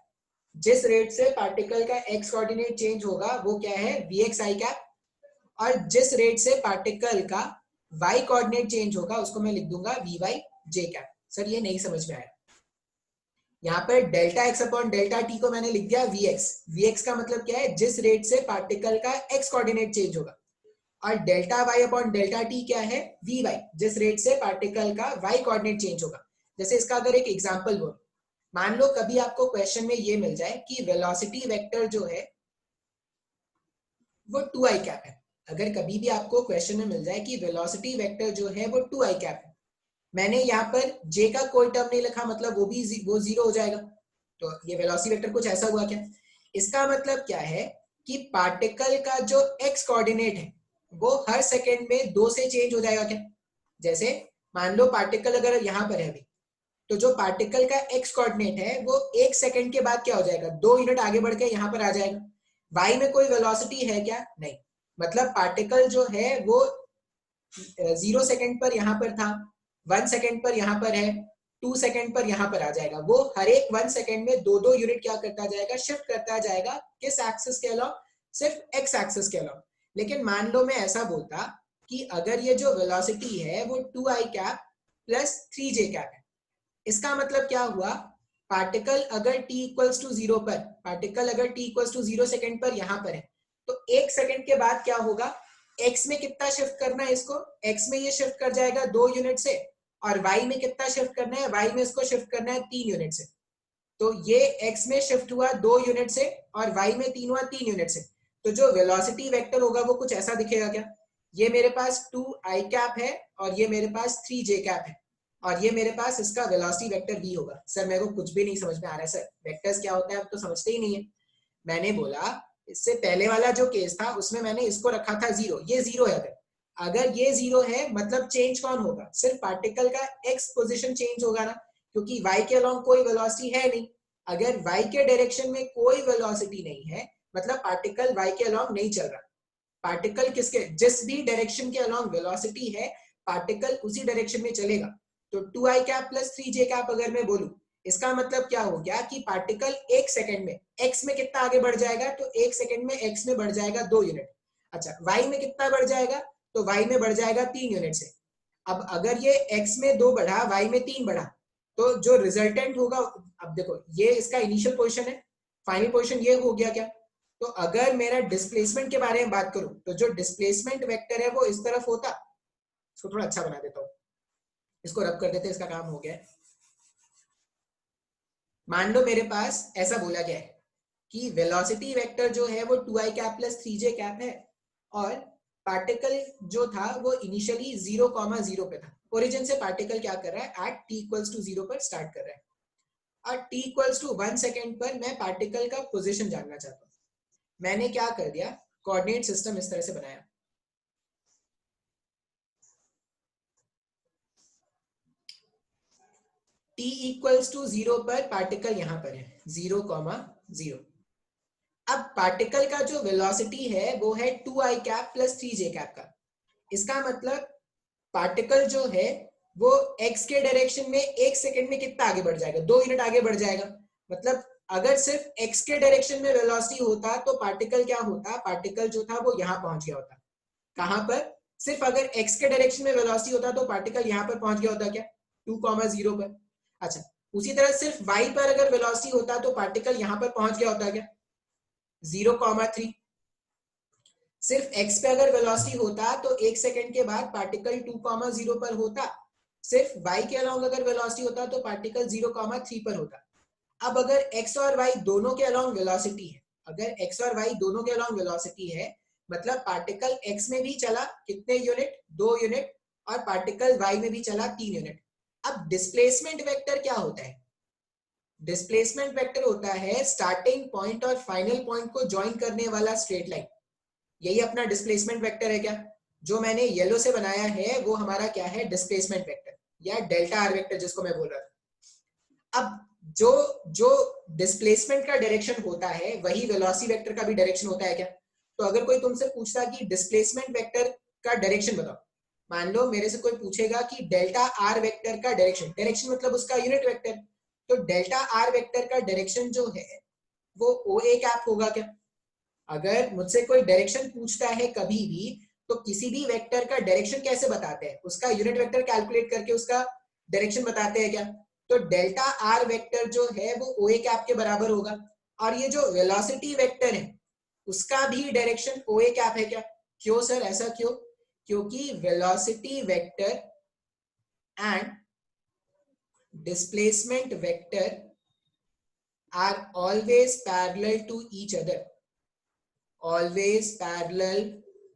Speaker 1: जिस रेट से पार्टिकल का एक्स कोऑर्डिनेट चेंज होगा वो क्या है, vx i कैप, और जिस रेट से पार्टिकल का y कोऑर्डिनेट चेंज होगा उसको मैं लिख दूंगा vy j कैप। सर ये नहीं समझ में आया, यहाँ पर delta x upon delta T को मैंने लिख दिया vx का मतलब क्या है, जिस रेट से पार्टिकल का एक्स कोऑर्डिनेट चेंज होगा, और delta y upon delta T क्या है, vy, जिस रेट से पार्टिकल का y कोऑर्डिनेट चेंज होगा। जैसे इसका अगर एक एग्जांपल बोल, मान लो कभी आपको क्वेश्चन में ये मिल जाए कि वेलोसिटी वेक्टर जो है वो 2i कैप है। अगर कभी भी आपको क्वेश्चन में मिल जाए कि वेलोसिटी वेक्टर जो है वो 2i कैप है, मैंने यहाँ पर j का कोई टर्म नहीं लिखा, मतलब वो जीरो हो जाएगा। तो ये वेलोसिटी वेक्टर कुछ ऐसा हुआ क्या, इसका मतलब क्या है कि पार्टिकल का जो x कोऑर्डिनेट है वो हर सेकंड में 2 से चेंज हो जाएगा क्या। जैसे मान लो पार्टिकल अगर यहाँ पर है अभी, तो जो पार्टिकल का x कोऑर्डिनेट है वो 1 सेकंड के बाद क्या हो जाएगा, 2 यूनिट आगे बढ़ के यहाँ पर आ जाएगा। y में कोई वेलोसिटी है क्या, नहीं, मतलब पार्टिकल जो है वो 0 सेकंड पर यहाँ पर था, 1 सेकंड पर यहाँ पर है, 2 सेकंड पर यहाँ पर आ जाएगा। वो हर एक 1 सेकंड में 2-2 यूनिट क्या करता जाएगा, शिफ्ट करता जाएगा, किस एक्सिस के अलॉन्ग, सिर्फ एक्स एक्सिस के अलॉन्ग। लेकिन मान लो मैं ऐसा बोलता कि अगर ये जो वेलोसिटी है वो 2i cap plus 3j cap है, इसका मतलब क्या हुआ, पार्टिकल अगर t इक्वल्स टू 0 पर, पार्टिकल अगर t इक्वल्स टू 0 सेकंड पर यहाँ पर है, तो 1 सेकंड के बाद क्या होगा, x में कितना शिफ्ट करना है इसको, x में ये शिफ्ट कर जाएगा 2 यूनिट से, और y में कितना शिफ्ट करना है, y में इसको शिफ्ट करना है 3 यूनिट से। तो ये x में शिफ्ट हुआ 2 यूनिट से और y में 3 हुआ 3 यूनिट से, तो जो वेलोसिटी वेक्टर होगा वो कुछ ऐसा दिखेगा क्या? ये मेरे पास 2i कैप है और ये मेरे पास 3j कैप है और ये मेरे पास इसका वेलोसिटी वेक्टर v होगा। सर मेरे को कुछ भी नहीं समझ में आ रहा है सर, वेक्टर्स क्या होता है अब तो समझते ही नहीं है। मैंने बोला इससे पहले वाला जो केस था उसमें मैंने इसको रखा था 0, ये 0 है। अगर ये 0 है मतलब चेंज कौन होगा? सिर्फ पार्टिकल का x पोजीशन चेंज होगा ना, क्योंकि y के अलोंग कोई वेलोसिटी है नहीं। अगर y के डायरेक्शन में कोई वेलोसिटी नहीं है मतलब पार्टिकल y के अलोंग नहीं चल रहा। पार्टिकल किसके, जिस भी डायरेक्शन के अलोंग वेलोसिटी है पार्टिकल उसी डायरेक्शन में चलेगा। तो 2i cap plus 3j cap अगर मैं बोलूं, इसका मतलब क्या हो गया कि पार्टिकल एक सेकंड में x में कितना आगे बढ़ जाएगा? तो एक सेकंड में x में बढ़ जाएगा 2 यूनिट। अच्छा, y में कितना बढ़ जाएगा? तो y में बढ़ जाएगा 3 यूनिट से। अब अगर ये x में 2 बढ़ा, y में 3 बढ़ा, तो जो रिजल्टेंट होगा, अब देखो ये इसका इनिशियल पोजीशन है, फाइनल पोजीशन ये हो गया क्या? तो अगर मेरा डिस्प्लेसमेंट के बारे में बात करूं तो जो डिस्प्लेसमेंट वेक्टर है वो इस तरफ होता। इसको थोड़ा अच्छा बना देता हूं, इसको रब कर देते, इसका काम हो गया है। मान लो मेरे पास ऐसा बोला गया है कि वेलोसिटी वेक्टर जो है वो 2i cap plus 3j cap है और पार्टिकल जो था वो इनिशियली 0,0 पे था। ओरिजिन से पार्टिकल क्या कर रहा है? एट t इक्वल्स टू 0 पर स्टार्ट कर रहा है और t इक्वल्स टू 1 सेकेंड पर मैं पार्टिकल का पोजीशन जानना चाहता हूं। मैंने क्या कर दिया, कोऑर्डिनेट सिस्टम इस तरह से बनाया। t इक्वल्स टू 0 पर पार्टिकल यहां पर है 0,0। अब पार्टिकल का जो वेलोसिटी है वो है 2i cap plus 3j cap का। इसका मतलब पार्टिकल जो है वो x के डायरेक्शन में एक सेकंड में कितना आगे बढ़ जाएगा? 2 यूनिट आगे बढ़ जाएगा। मतलब अगर सिर्फ x के डायरेक्शन में वेलोसिटी होता तो पार्टिकल क्या होता? पार्टिकल जो था वो यहां पहुंच गया होता। कहां पर? सिर्फ अगर x के डायरेक्शन में वेलोसिटी होता तो पार्टिकल यहां पर पहुंच गया होता क्या? 2,0 पर। अच्छा, उसी तरह सिर्फ y पर अगर वेलोसिटी होता तो पार्टिकल यहां पर पहुंच गया होता क्या? 0,3। सिर्फ x पे अगर वेलोसिटी होता तो एक सेकंड के बाद पार्टिकल 2,0 पर होता। सिर्फ y के अलोंग अगर वेलोसिटी होता तो पार्टिकल 0,3 पर होता। अब अगर x और y दोनों के अलोंग वेलोसिटी है, अगर x और y दोनों के अलोंग वेलोसिटी है मतलब पार्टिकल x में भी चला कितने यूनिट? 2 यूनिट और पार्टिकल y में भी चला 3 यूनिट। अब डिस्प्लेसमेंट वेक्टर क्या होता है? डिस्प्लेसमेंट वेक्टर होता है स्टार्टिंग पॉइंट और फाइनल पॉइंट को ज्वाइन करने वाला स्ट्रेट लाइन। यही अपना डिस्प्लेसमेंट वेक्टर है क्या? जो मैंने येलो से बनाया है वो हमारा क्या है? डिस्प्लेसमेंट वेक्टर या डेल्टा आर वेक्टर जिसको मैं बोल रहा था। अब जो जो डिस्प्लेसमेंट का डायरेक्शन होता है वही वेलोसिटी वेक्टर का भी डायरेक्शन होता है क्या? तो अगर कोई तुमसे पूछता कि डिस्प्लेसमेंट वेक्टर का डायरेक्शन बताओ, मान लो मेरे से कोई पूछेगा कि डेल्टा आर वेक्टर का डायरेक्शन, डायरेक्शन मतलब उसका यूनिट वेक्टर, तो डेल्टा आर वेक्टर का डायरेक्शन जो है वो ओ ए कैप होगा क्या? अगर मुझसे कोई डायरेक्शन पूछता है कभी भी तो किसी भी वेक्टर का डायरेक्शन कैसे बताते हैं? उसका यूनिट वेक्टर कैलकुलेट करके उसका डायरेक्शन बताते हैं क्या? तो डेल्टा आर वेक्टर जो है वो ओ ए कैप के बराबर होगा और ये जो वेलोसिटी वेक्टर है उसका भी डायरेक्शन ओ ए कैप है क्या? क्यों सर, ऐसा क्यों? क्योंकि velocity vector and displacement vector are always parallel to each other, always parallel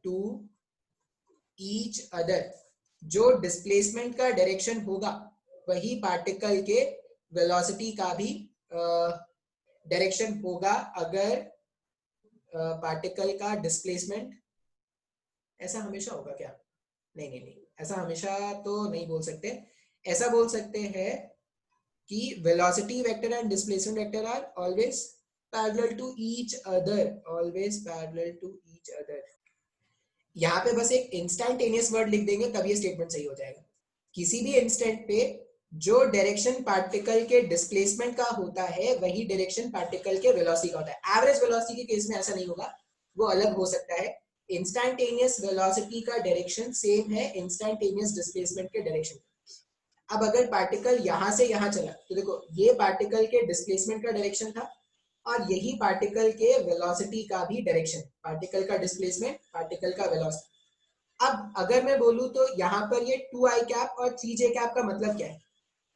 Speaker 1: to each other. जो डिस्प्लेसमेंट का डायरेक्शन होगा वही पार्टिकल के वेलोसिटी का भी डायरेक्शन होगा। अगर पार्टिकल का डिस्प्लेसमेंट, ऐसा हमेशा होगा क्या? नहीं नहीं नहीं, ऐसा हमेशा तो नहीं बोल सकते। ऐसा बोल सकते हैं कि velocity vector and displacement vector are always parallel to each other, always parallel to each other. यहाँ पे बस एक इंस्टेंटेनियस वर्ड लिख देंगे तब ये स्टेटमेंट सही हो जाएगा। किसी भी इंस्टेंट पे जो डायरेक्शन पार्टिकल के डिस्प्लेसमेंट का होता है वही डायरेक्शन पार्टिकल के वेलोसिटी का होता है। एवरेज वेलोसिटी के केस में ऐसा नहीं होगा, वो अलग हो सकता है। इंस्टेंटेनियस वेलोसिटी का डायरेक्शन सेम है इंस्टेंटेनियस डिस्प्लेसमेंट के डायरेक्शन। अब अगर पार्टिकल यहां से यहां चला तो देखो ये पार्टिकल के डिस्प्लेसमेंट का डायरेक्शन था और यही पार्टिकल के वेलोसिटी का भी डायरेक्शन, पार्टिकल का डिस्प्लेसमेंट पार्टिकल का वेलोसिटी। अब अगर मैं बोलूं तो यहाँ पर ये 2i कैप और 3j कैप का मतलब क्या है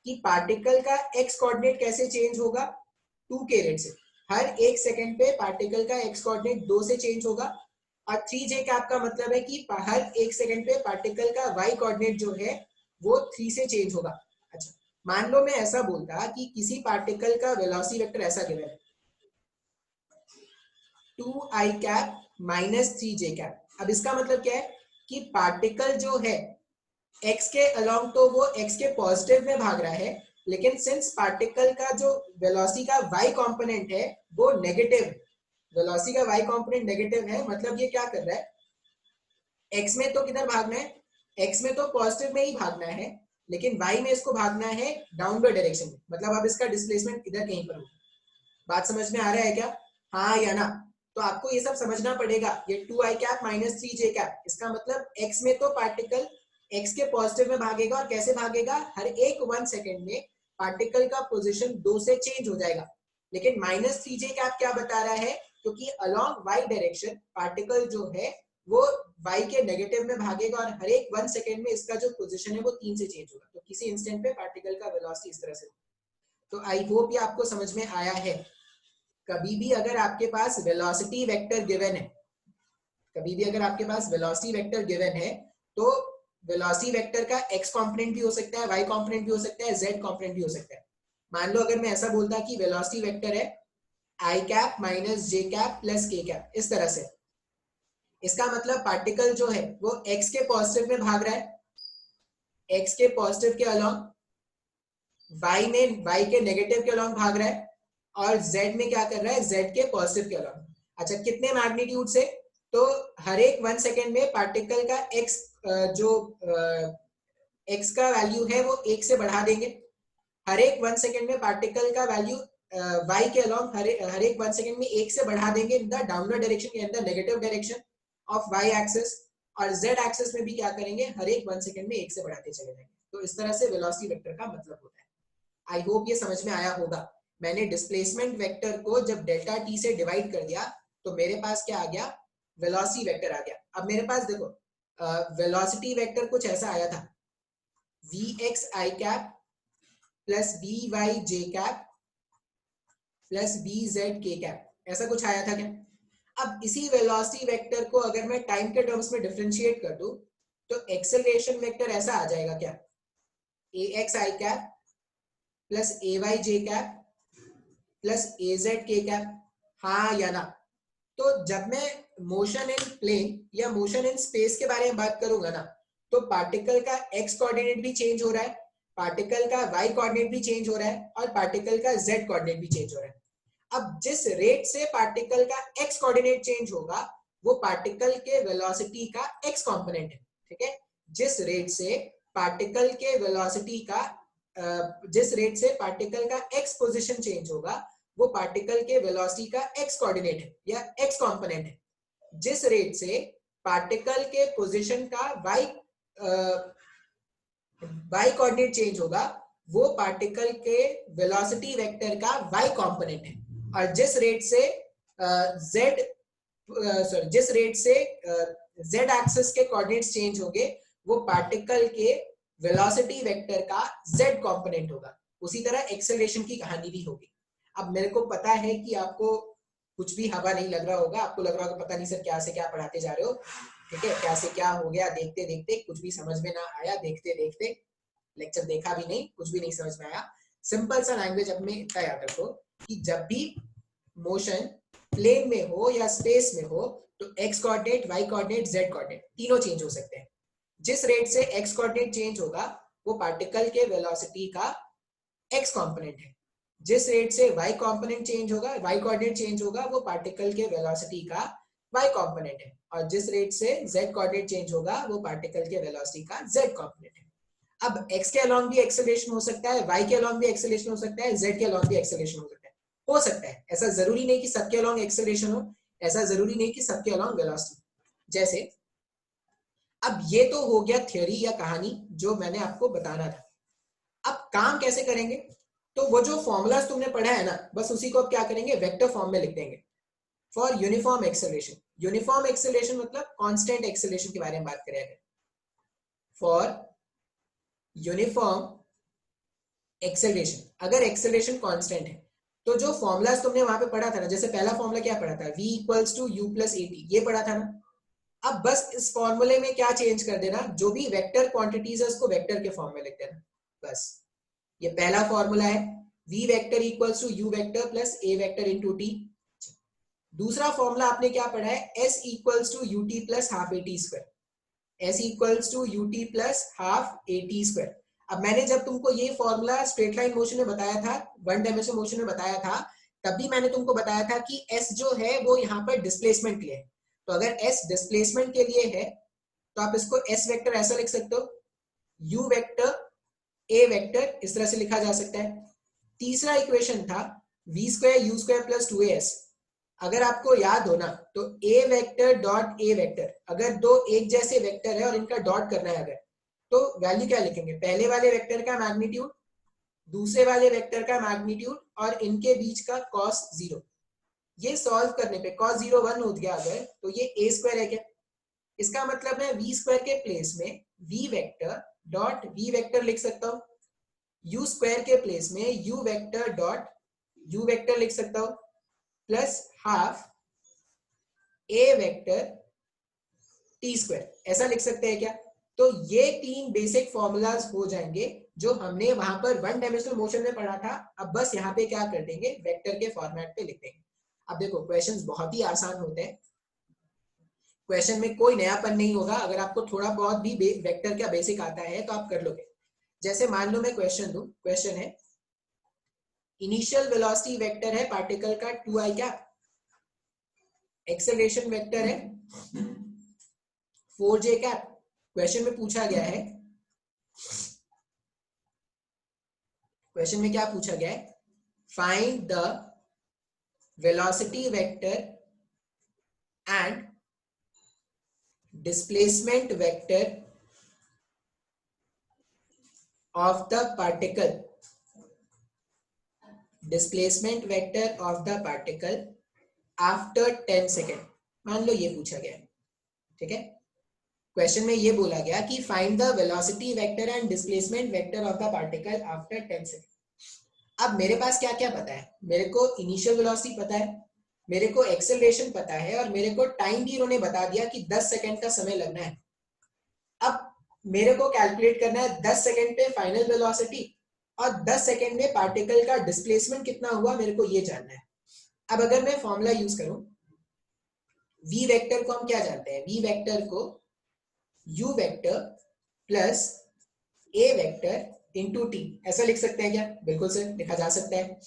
Speaker 1: कि पार्टिकल का x कोऑर्डिनेट कैसे चेंज होगा? 2 के रेट से हर 1 सेकंड पे पार्टिकल का एक्स कोऑर्डिनेट 2 से चेंज होगा, और 3j कैप का मतलब है कि हर 1 सेकंड पे पार्टिकल का वाई कोऑर्डिनेट जो है वो 3 से चेंज होगा। अच्छा, मान लो मैं ऐसा बोलता कि किसी पार्टिकल का वेलोसिटी वेक्टर ऐसा गिवन है 2i cap minus 3j cap. अब इसका मतलब क्या है कि पार्टिकल जो है x के अलोंग तो वो x के पॉजिटिव में भाग रहा है, लेकिन सिंस पार्टिकल का जो वेलोसिटी का y कंपोनेंट है वो नेगेटिव, वेलोसिटी का y कंपोनेंट नेगेटिव है, मतलब ये क्या कर रहा है x में तो किधर भागना है, x में तो पॉजिटिव में ही भागना है, लेकिन y में इसको भागना है डाउनवर्ड डायरेक्शन में, मतलब अब इसका डिस्प्लेसमेंट इधर कहीं पर होगा। बात समझ में आ रहा है क्या, हाँ या ना? तो आपको ये सब समझना पड़ेगा। ये 2i cap minus 3j cap, इसका मतलब x में तो पार्टिकल x के पॉजिटिव में भागेगा, और कैसे भागेगा, हर एक 1 सेकेंड में पार्टिकल का पोजीशन 2 से चेंज हो जाएगा। लेकिन माइनस 3j कैप क्या बता रहा है, क्योंकि अलोंग y डायरेक्शन पार्टिकल जो है वो y के नेगेटिव में भागेगा, और हर एक 1 सेकेंड में इसका जो पोजीशन है वो 3 से चेंज होगा। तो किसी इंस्टेंट पे पार्टिकल का वेलोसिटी इस तरह से। तो आई होप ये आपको समझ में आया है। कभी भी अगर आपके पास वेलोसिटी वेक्टर गिवन है, कभी भी अगर आपके पास वेलोसिटी वेक्टर गिवन है, तो वेलोसिटी वेक्टर का x कंपोनेंट भी हो सकता है, y कंपोनेंट भी हो सकता है, z कंपोनेंट भी हो सकता है। मान लो अगर मैं ऐसा बोलता कि वेलोसिटी वेक्टर है i cap minus j cap plus k cap, इस तरह से, इसका मतलब पार्टिकल जो है वो x के पॉजिटिव में भाग रहा है, x के पॉजिटिव के अलोंग, y के नेगेटिव के अलोंग भाग रहा है, और z में क्या कर रहा है, z के पॉजिटिव के अलोंग। अच्छा, कितने मैग्नीट्यूड से, तो हर एक 1 सेकेंड में पार्टिकल का x जो x का वैल्यू है वो 1 से बढ़ा देंगे, हर एक 1 सेकेंड में पार्टिकल का वैल्यू y के अलोंग हर एक 1 सेकेंड में 1 से बढ़ा देंगे इन द डाउनवर्ड डायरेक्शन के अंदर negative direction of y axis, और z एक्सिस में भी क्या करेंगे, हर एक 1 सेकेंड में 1 से बढ़ाते चले जाएंगे। तो इस तरह से वेलोसिटी वेक्टर का मतलब होता है। आई होप ये समझ में आया होगा। मैंने डिस्प्लेसमेंट वेक्टर को जब डेल्टा टी से डिवाइड कर दिया तो मेरे पास क्या आ गया, वेलोसिटी वेक्टर आ गया। अब मेरे पास देखो वेलोसिटी वेक्टर कुछ ऐसा आया था, vx i cap plus vy j cap plus vz k cap, ऐसा कुछ आया था क्या? अब इसी वेलोसिटी वेक्टर को अगर मैं टाइम के टर्म्स में डिफरेंशिएट कर दूं तो एक्सेलरेशन वेक्टर ऐसा आ जाएगा क्या, ax i cap plus ay j cap plus az k cap, हाँ या ना? तो जब मैं मोशन इन प्लेन या मोशन इन स्पेस के बारे में बात करूंगा ना, तो पार्टिकल का x कोऑर्डिनेट भी चेंज हो रहा है, पार्टिकल का y कोऑर्डिनेट भी चेंज हो रहा है, और पार्टिकल का z कोऑर्डिनेट भी चेंज हो रहा है। अब जिस रेट से पार्टिकल का x कोऑर्डिनेट चेंज होगा वो पार्टिकल के वेलोसिटी का x कंपोनेंट है, ठीक है? जिस रेट से पार्टिकल के वेलोसिटी का जिस रेट से पार्टिकल का x पोजीशन चेंज होगा वो पार्टिकल के वेलोसिटी का x कोऑर्डिनेट है या x कंपोनेंट है। जिस रेट से पार्टिकल के पोजीशन का y कोऑर्डिनेट चेंज होगा वो पार्टिकल के वेलोसिटी वेक्टर का y कंपोनेंट है। और जिस रेट से z एक्सिस के कोऑर्डिनेट्स चेंज होंगे वो पार्टिकल के वेलोसिटी वेक्टर का z कंपोनेंट होगा। उसी तरह एक्सेलरेशन की कहानी भी होगी। अब मेरे को पता है कि आपको कुछ भी हवा नहीं लग रहा होगा, आपको लग रहा होगा पता नहीं सर क्या से क्या पढ़ाते जा रहे हो, ठीक है? क्या से क्या हो गया, देखते देखते कुछ भी समझ में ना आया, देखते देखते लेक्चर देखा भी नहीं, कुछ भी नहीं समझ में आया। सिंपल सा लैंग्वेज अपने इतना याद रखो कि जब भी मोशन प्लेन में हो या स्पेस में हो तो x coordinate, y coordinate, z coordinate तीनों चेंज हो सकते हैं। जिस रेट से x कोऑर्डिनेट चेंज होगा वो पार्टिकल के वेलोसिटी का x कंपोनेंट है। जिस रेट से y कंपोनेंट चेंज होगा, y कोऑर्डिनेट चेंज होगा वो पार्टिकल के वेलोसिटी का y कंपोनेंट है। और जिस रेट से z कोऑर्डिनेट चेंज होगा वो पार्टिकल के वेलोसिटी का z कंपोनेंट है। अब x के अलोंग भी एक्सेलरेशन हो सकता है, y के अलोंग भी एक्सेलरेशन हो सकता है, z के अलोंग भी एक्सेलरेशन हो सकता है। ऐसा जरूरी नहीं कि सबके अलोंग एक्सेलरेशन हो, ऐसा जरूरी नहीं कि सबके अलोंग वेलोसिटी। जैसे अब ये तो हो गया थ्योरी या कहानी जो मैंने आपको बताना था। अब काम कैसे करेंगे, तो वो जो फॉर्मूलाज तुमने पढ़ा है ना, बस उसी को अब क्या करेंगे, वेक्टर फॉर्म में लिख देंगे। For uniform acceleration, uniform acceleration मतलब कांस्टेंट एक्सेलरेशन के बारे में बात करें। फॉर यूनिफॉर्म एक्सेलरेशन, अगर एक्सेलरेशन कांस्टेंट है तो जो फॉर्मूलाज तुमने वहां पे पढ़ा था ना, जैसे पहला फॉर्मूला क्या पढ़ा था, v equals to u plus at, ये पढ़ा था ना। अब बस इस फॉर्मूले में क्या चेंज कर देना, जो भी वेक्टर क्वांटिटीज है उसको वेक्टर के फॉर्म में लिख देना बस। ये पहला फॉर्मूला है, v vector equals to u vector plus a vector into t। दूसरा फॉर्मूला आपने क्या पढ़ा है, s equals to ut plus half at square, s equals to ut plus half at square. अब मैंने जब तुमको ये फॉर्मूला स्ट्रेट लाइन मोशन में बताया था, वन डायमेंशनल मोशन में बताया था, तब भी मैंने तुमको बताया था कि s जो है वो यहाँ पर डिस्प्लेसमेंट के लिए है। तो अगर s डिस्प्लेसमेंट के लिए है तो आप इसको s वेक्टर ऐसा लिख सकते हो, u वेक्टर a वेक्टर इस तरह से लिखा जा सकता है। तीसरा इक्वेशन था v square u square plus 2as। अगर आपको याद हो ना तो a vector dot a vector, अगर दो एक जैसे वेक्टर है और इनका डॉट करना है अगर, तो वैल्यू क्या लिखेंगे, पहले वाले वेक्टर का मैग्नीट्यूड, दूसरे वाले वेक्टर का मैग्नीट्यूड और इनके बीच का cos 0। ये सॉल्व करने पे cos 0 1 हो गया अगर, तो ये a स्क्वायर है क्या, इसका मतलब है v स्क्वायर के प्लेस में v vector dot v vector लिख सकता हूं, u स्क्वायर के प्लेस में u vector dot u vector लिख सकता हूं, plus half a vector t square, ऐसा लिख सकते हैं क्या। तो ये तीन बेसिक फॉर्मूलाज हो जाएंगे जो हमने वहां पर वन डायमेंशनल मोशन में पढ़ा था। अब बस यहाँ पे क्या कर देंगे, वेक्टर के फॉर्मेट पे लिख देंगे। अब देखो क्वेश्चंस बहुत ही आसान होते हैं, क्वेश्चन में कोई नयापन नहीं होगा, अगर आपको थोड़ा बहुत भी वेक्टर का बेसिक आता है तो आप कर लोगे। जैसे मान लो मैं क्वेश्चन दूं, क्वेश्चन है इनिशियल वेलोसिटी वेक्टर है पार्टिकल का 2i कैप, एक्सेलरेशन वेक्टर है 4j कैप। क्वेश्चन में पूछा गया है, क्वेश्चन में क्या पूछा गया है, find the velocity vector and displacement vector of the particle, displacement vector of the particle after 10 second. मान लो ये पूछा गया है, ठीक है। क्वेश्चन में ये बोला गया कि find the velocity vector and displacement vector of the particle after 10 second. अब मेरे पास क्या क्या पता है, मेरे को इनिशियल वेलोसिटी पता है, मेरे को एक्सेलरेशन पता है और मेरे को टाइम भी उन्होंने बता दिया कि 10 सेकेंड का समय लगना है। अब मेरे को कैलकुलेट करना है 10 सेकेंड पे फाइनल वेलोसिटी और 10 सेकेंड में पार्टिकल का डिस्प्लेसमेंट कितना हुआ, मेरे को ये जानना है। अब अगर मैं फॉर्मूला यूज करूं, v वेक्टर को हम क्या जानते हैं, v वेक्टर को u vector plus a vector into t, ऐसा लिख सकते हैं क्या, बिल्कुल से लिखा जा सकता है।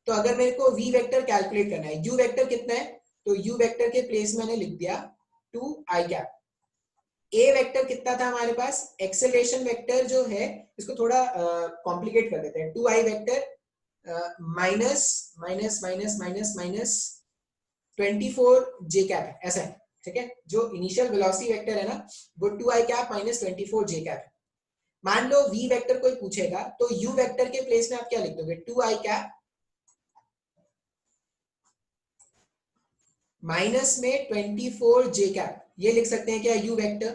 Speaker 1: तो अगर मेरे को v वेक्टर कैलकुलेट करना है, u वेक्टर कितना है, तो u वेक्टर के प्लेस मैंने लिख दिया 2i कैप। a वेक्टर कितना था हमारे पास, एक्सेलरेशन वेक्टर जो है इसको थोड़ा कॉम्प्लिकेट कर देते हैं, 2i vector minus minus minus minus minus 24 j cap है, ऐसा है, ठीक है। जो इनिशियल वेलोसिटी वेक्टर है ना वो 2i cap minus 24 j cap है। मान लो v वेक्टर कोई पूछेगा तो u वेक्टर के प्लेस में आप क्या लिख दोगे, 2i कैप माइनस में 24 j कैप, ये लिख सकते हैं क्या, u vector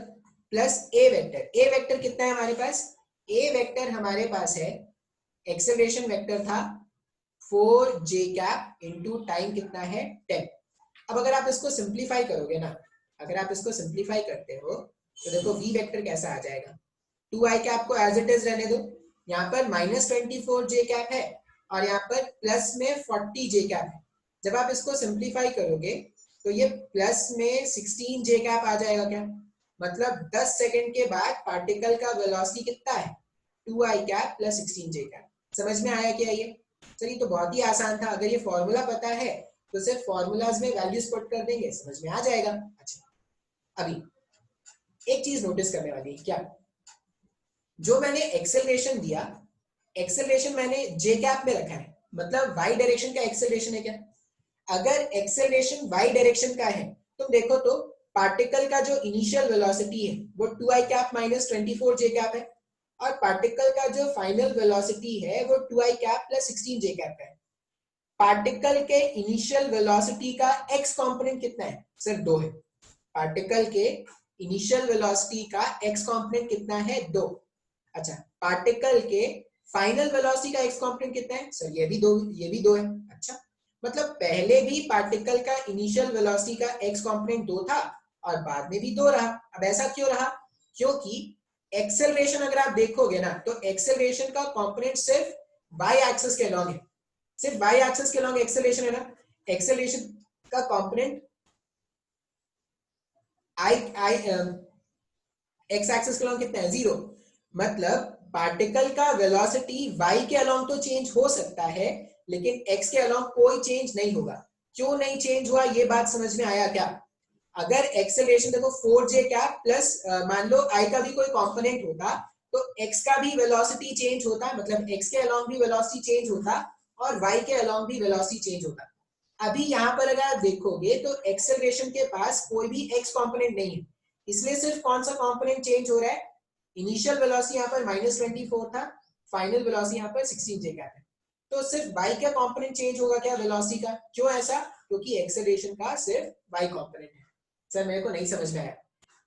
Speaker 1: plus a vector. a vector कितना है हमारे पास, a वेक्टर हमारे पास है, एक्सेलरेशन वेक्टर था 4j कैप इंटू टाइम कितना है 10। अब अगर आप इसको सिंप्लीफाई करोगे ना, अगर आप इसको सिंप्लीफाई करते हो तो देखो v वेक्टर कैसा आ जाएगा, 2i कैप को एज इट इज रहने दो, यहाँ पर माइनस 24 j कैप है और यहाँ पर प्लस में 40 j कैप है। जब आप इसको सिंप्लीफाई करोगे तो ये प्लस में 16 j कैप आ जाएगा क्या, मतलब 10 सेकंड के बाद पार्टिकल का वेलोसिटी कितना है, 2i cap plus 16 j cap. समझ में आया क्या ये, चलिए तो बहुत ही आसान था, अगर ये फॉर्मूला पता है तो सिर्फ फॉर्मूलाज में वैल्यूज पुट कर देंगे, समझ में आ जाएगा। अच्छा अभी एक चीज नोटिस करने वाली है, क्या, जो मैंने एक्सेलरेशन दिया, एक्सेलरेशन मैंने जे कैप में रखा है, मतलब वाई डायरेक्शन का एक्सेलरेशन है क्या। अगर एक्सेलरेशन वाई डायरेक्शन का है तुम देखो तो पार्टिकल का जो इनिशियल वेलोसिटी है वो 2i कैप माइनस 24 जे कैप है और पार्टिकल का जो फाइनल वेलोसिटी है वो 2i कैप प्लस 16 जे कैप है। पार्टिकल के इनिशियल वेलोसिटी का x कंपोनेंट कितना है, सिर्फ 2 है। पार्टिकल के इनिशियल वेलोसिटी का x कंपोनेंट कितना है, 2। अच्छा पार्टिकल के फाइनल वेलोसिटी का एक्स कंपोनेंट कितना है सर? ये भी दो है। अच्छा, मतलब पहले भी पार्टिकल का इनिशियल वेलोसिटी का एक्स कंपोनेंट 2 था और बाद में भी 2 रहा। अब ऐसा क्यों रहा? क्योंकि एक्सेलरेशन अगर आप देखोगे ना तो एक्सेलरेशन का कंपोनेंट सिर्फ वाई एक्सिस के अलॉन्ग है, सिर्फ वाई एक्सिस के अलॉन्ग एक्सेलरेशन है ना। एक्सेलरेशन का कंपोनेंट आई एक्स एक्सिस के अलॉन्ग कितना है? 0। मतलब पार्टिकल का वेलोसिटी y के अलॉन्ग तो चेंज हो सकता है लेकिन x के अलॉन्ग कोई चेंज नहीं होगा। क्यों नहीं चेंज हुआ ये बात समझ में आया क्या? अगर एक्सेलरेशन देखो 4j कैप प्लस मान लो i का भी कोई कंपोनेंट होता तो x का भी वेलोसिटी चेंज होता, मतलब x के अलॉन्ग भी वेलोसिटी चेंज होता और y के अलॉन्ग भी वेलोसिटी चेंज होता। अभी यहाँ पर अगर आप देखोगे तो एक्सेलरेशन के पास कोई भी x कंपोनेंट नहीं है, इसलिए सिर्फ कौन सा कंपोनेंट चेंज हो रहा है? इनिशियल वेलोसिटी यहाँ पर -24 था, फाइनल वेलोसिटी यहाँ पर 16j कैप है। तो सिर्फ y का कंपोनेंट चेंज होगा क्या वेलोसिटी का? क्यों ऐसा? क्योंकि एक्सेलरेशन का सिर्फ y कंपोनेंट है। सर मेरे को नहीं समझ में आया।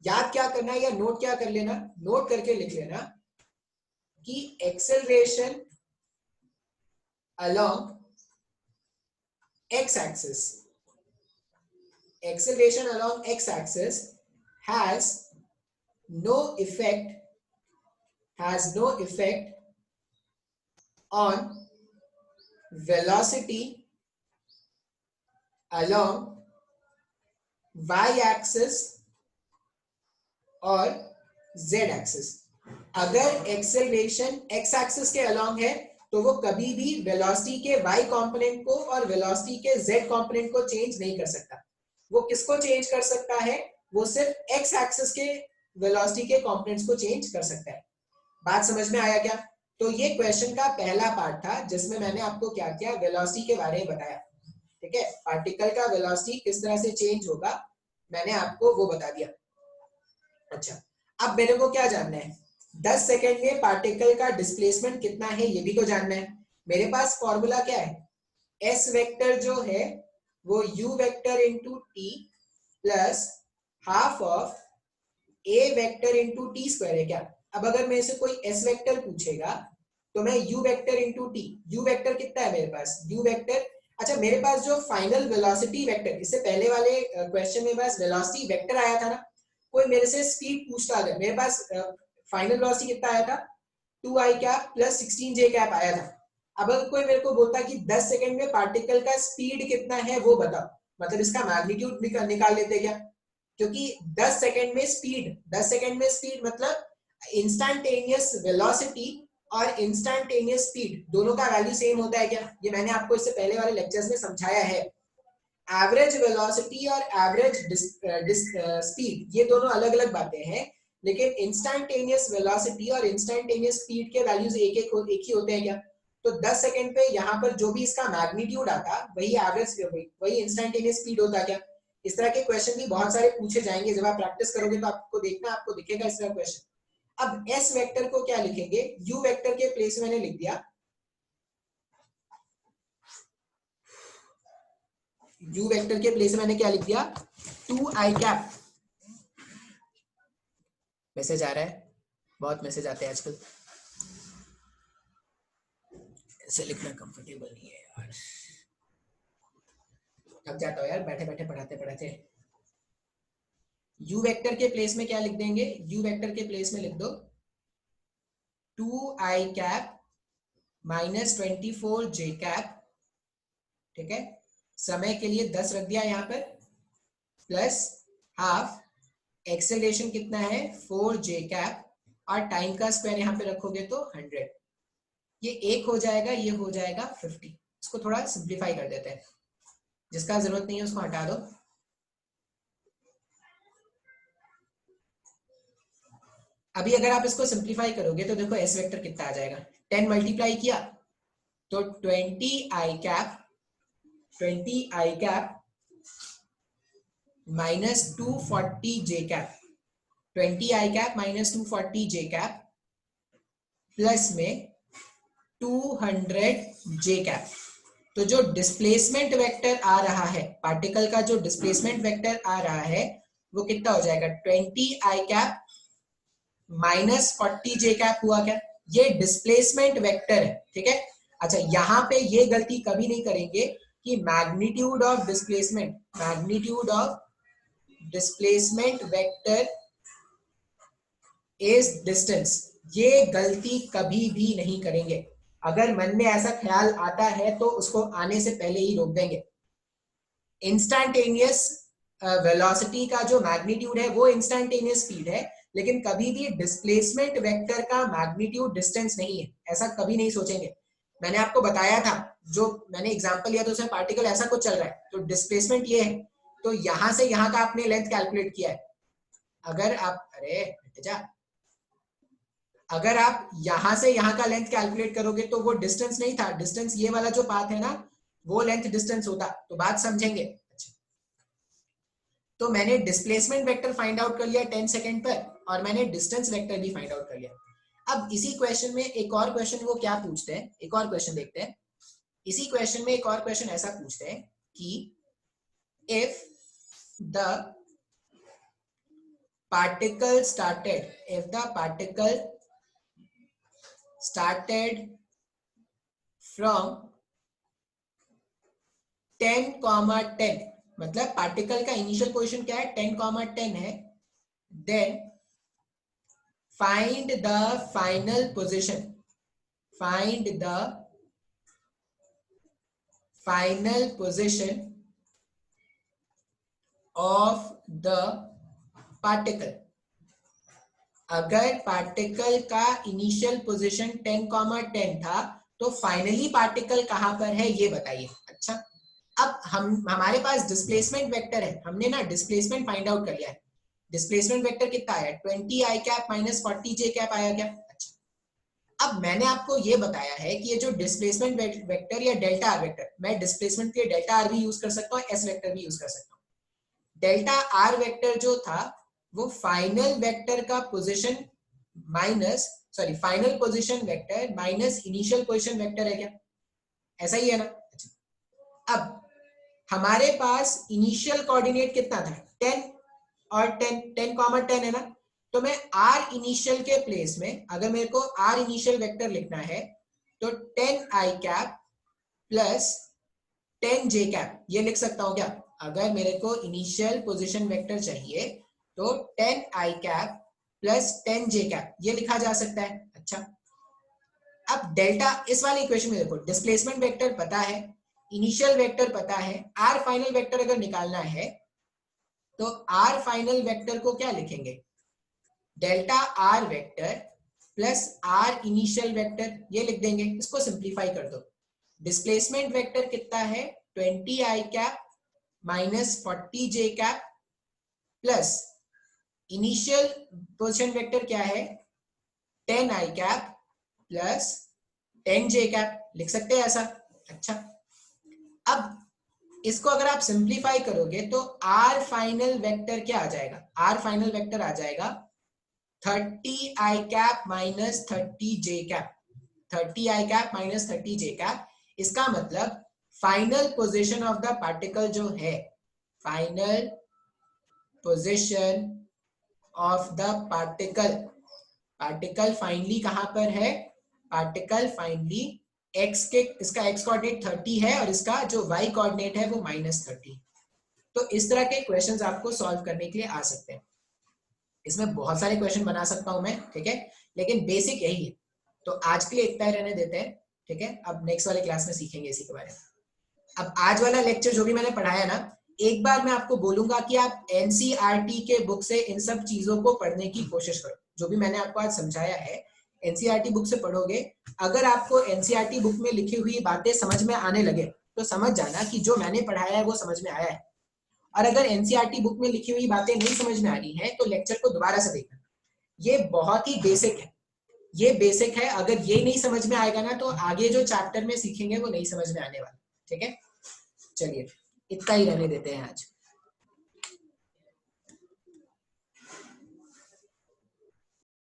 Speaker 1: याद क्या करना है या नोट क्या कर लेना? नोट करके लिख लेना कि acceleration along x axis, acceleration along x axis has no effect on velocity along y axis और z axis। अगर एक्सेलरेशन x axis के along है तो वो कभी भी वेलोसिटी के y कंपोनेंट को और वेलोसिटी के z कंपोनेंट को चेंज नहीं कर सकता। वो किसको चेंज कर सकता है? वो सिर्फ x एक्सिस के वेलोसिटी के कंपोनेंट्स को चेंज कर सकता है। बात समझ में आया क्या? तो ये क्वेश्चन का पहला पार्ट था जिसमें मैंने आपको क्या किया, वेलोसिटी के बारे में बताया। ठीक है, पार्टिकल का वेलोसिटी किस तरह से चेंज होगा मैंने आपको वो बता दिया। अच्छा, अब मेरे को क्या जानना है? 10 सेकेंड में पार्टिकल का डिस्प्लेसमेंट कितना है ये भी तो जानना है। मेरे पास फॉर्मूला क्या है? एस वेक्टर जो है वो u vector into T plus half of a vector into T square है क्या? अब अगर मेरे से कोई s वेक्टर पूछेगा तो मैं u vector into T, u vector कितना है मेरे पास? u वेक्टर, अच्छा मेरे पास जो फाइनल वेलोसिटी वेक्टर, इससे पहले वाले क्वेश्चन में बस वेलोसिटी वेक्टर आया था ना। कोई मेरे से स्पीड पूछता, अगर मेरे पास फाइनल वेलोसिटी कितना आया था? 2i cap plus 16j cap आया था। अब अगर कोई मेरे को बोलता कि 10 सेकंड में पार्टिकल का स्पीड कितना है वो बताओ, मतलब इसका मैग्नीट्यूड निकाल लेते क्या? क्योंकि 10 सेकंड में स्पीड मतलब इंस्टेंटेनियस वेलोसिटी और इंस्टेंटेनियस स्पीड दोनों का वैल्यू सेम होता है क्या? ये मैंने आपको इससे पहले वाले लेक्चर्स में समझाया है। एवरेज वेलोसिटी और एवरेज स्पीड ये दोनों अलग अलग बातें हैं, लेकिन इंस्टेंटेनियस वेलोसिटी और इंस्टेंटेनियस स्पीड के वैल्यूज एक ही होते हैं क्या? तो 10 सेकंड पे यहाँ पर जो भी इसका मैग्नीट्यूड आता वही एवरेज, वही इंस्टेंटेनियस स्पीड होता क्या? इस तरह के क्वेश्चन भी बहुत सारे पूछे जाएंगे। जब आप प्रैक्टिस करोगे तो आपको देखना, आपको दिखेगा इस तरह क्वेश्चन। अब एस वेक्टर को क्या लिखेंगे? यू वेक्टर के प्लेस में मैंने लिख दिया, यू वेक्टर के प्लेस में मैंने क्या लिख दिया? 2i cap. मैसेज आ रहा है, बहुत मैसेज आते हैं आजकल, ऐसे लिखना कंफर्टेबल नहीं है यार, थक जाता हूँ यार बैठे बैठे पढ़ाते पढ़ाते। u वेक्टर के प्लेस में क्या लिख देंगे? u वेक्टर के प्लेस में लिख दो 2i cap minus 24j cap. ठीक है, समय के लिए 10 रख दिया यहाँ पर, प्लस हाफ एक्सेलरेशन कितना है? 4j कैप, और टाइम का स्क्वायर यहाँ पे रखोगे तो 100। ये एक हो जाएगा, ये हो जाएगा 50। इसको थोड़ा सिंप्लीफाई कर देते हैं, जिसका जरूरत नहीं है उसको हटा दो। अभी अगर आप इसको सिंप्लीफाई करोगे तो देखो एस वेक्टर कितना आ जाएगा? 10 मल्टीप्लाई किया तो 20i cap minus 240j cap, 20i cap minus 240j cap plus में 200j कैप। तो जो डिस्प्लेसमेंट वेक्टर आ रहा है, पार्टिकल का जो डिस्प्लेसमेंट वेक्टर आ रहा है वो कितना हो जाएगा? 20i cap minus 40j cap हुआ क्या? ये डिस्प्लेसमेंट वेक्टर है, ठीक है। अच्छा, यहाँ पे ये गलती कभी नहीं करेंगे कि magnitude of displacement vector is distance, ये गलती कभी भी नहीं करेंगे। अगर मन में ऐसा ख्याल आता है तो उसको आने से पहले ही रोक देंगे। इंस्टैंटेनियस वेलोसिटी का जो मैग्नीट्यूड है वो इंस्टैंटेनियस स्पीड है, लेकिन कभी भी डिस्प्लेसमेंट वेक्टर का मैग्नीट्यूड डिस्टेंस नहीं है, ऐसा कभी नहीं सोचेंगे। मैंने आपको बताया था, जो मैंने एग्जांपल लिया था उसमें पार्टिकल ऐसा कुछ चल रहा है, तो डिस्प्लेसमेंट ये है, तो यहां से यहां का आपने लेंथ कैलकुलेट किया है। अगर आप अगर आप यहां से यहां का लेंथ कैलकुलेट करोगे तो वो डिस्टेंस नहीं था, डिस्टेंस ये वाला जो पाथ है ना, वो लेंथ डिस्टेंस होता, तो बात समझेंगे। अच्छा, तो मैंने डिस्प्लेसमेंट वेक्टर फाइंड आउट कर लिया 10 सेकंड पर, और मैंने डिस्टेंस वेक्टर भी फाइंड आउट कर लिया। अब इसी क्वेश्चन में एक और क्वेश्चन वो क्या पूछते हैं, एक और क्वेश्चन देखते हैं। इसी क्वेश्चन में एक और क्वेश्चन ऐसा पूछते हैं कि if the particle started from 10,10, मतलब पार्टिकल का इनिशियल पोजीशन क्या है 10,10 है, then find the final position of the particle. अगर पार्टिकल का इनिशियल पोजीशन 10,10 था तो फाइनली पार्टिकल कहां पर है ये बताइए। अच्छा, अब हमारे पास डिस्प्लेसमेंट वेक्टर है, हमने ना डिस्प्लेसमेंट फाइंड आउट कर लिया है। डिस्प्लेसमेंट वेक्टर कितना आया 20 i cap minus 40 j cap आया क्या। अच्छा, अब मैंने आपको ये बताया है कि ये जो डिस्प्लेसमेंट वेक्टर या डेल्टा आर वेक्टर, मैं डिस्प्लेसमेंट के डेल्टा आर भी यूज कर सकता हूँ, एस वेक्टर भी यूज कर सकता हूँ। डेल्टा आर वेक्टर जो था वो फाइनल वेक्टर का position final position vector minus initial position vector है क्या, ऐसा ही है ना। अच्छा, अब हमारे पास इनिशियल कोऑर्डिनेट कितना था 10 और 10,10 है ना, तो मैं आर इनिशियल के प्लेस में अगर मेरे को आर इनिशियल वेक्टर लिखना है तो 10i cap plus 10j cap ये लिख सकता हूं क्या। अगर मेरे को इनिशियल पोजीशन वेक्टर चाहिए तो 10i cap plus 10j cap ये लिखा जा सकता है। अच्छा, अब डेल्टा इस वाले इक्वेशन में देखो, डिस्प्लेसमेंट वेक्टर पता है, इनिशियल वेक्टर पता है, आर फाइनल वेक्टर अगर निकालना है तो आर फाइनल वेक्टर को क्या लिखेंगे, delta are vector plus R initial vector ये लिख देंगे। इसको सिंप्लीफाई कर दो, डिस्प्लेसमेंट वेक्टर कितना है 20i cap minus 40j cap plus initial position vector क्या है 10i cap plus 10j cap, लिख सकते हैं ऐसा। अच्छा, अब इसको अगर आप सिंप्लीफाई करोगे तो आर फाइनल वेक्टर क्या आ जाएगा, आर फाइनल वेक्टर आ जाएगा 30i cap minus 30j cap, 30i cap minus 30j cap. इसका मतलब final position of the particle जो है, final position of the particle finally कहां पर है, पार्टिकल फाइनली x के, इसका x कोऑर्डिनेट 30 है और इसका जो y कोऑर्डिनेट है वो -30। तो इस तरह के क्वेश्चंस आपको सॉल्व करने के लिए आ सकते हैं। इसमें बहुत सारे क्वेश्चन बना सकता हूं मैं, ठीक है, लेकिन बेसिक यही है। तो आज के लिए इतना ही रहने देते हैं, ठीक है। अब नेक्स्ट वाले क्लास में सीखेंगे इसी के बारे में। अब आज वाला लेक्चर जो भी मैंने पढ़ाया ना, एक बार मैं आपको बोलूंगा कि आप एनसीईआरटी के बुक से इन सब चीजों को पढ़ने की कोशिश करो। जो भी मैंने आपको आज समझाया है एनसीईआरटी बुक से पढ़ोगे। अगर आपको एनसीईआरटी बुक में लिखी हुई बातें समझ में आने लगे तो समझ जाना कि जो मैंने पढ़ाया है वो समझ में आया है। और अगर एनसीईआरटी बुक में लिखी हुई बातें नहीं समझ में आ रही हैं तो लेक्चर को दोबारा से देखना। ये बहुत ही बेसिक है, ये बेसिक है। अगर ये नहीं समझ में आएगा ना तो आगे जो चैप्टर में सीखेंगे वो नहीं समझ में आने वाला, ठीक है। चलिए इतना ही रहने देते हैं आज।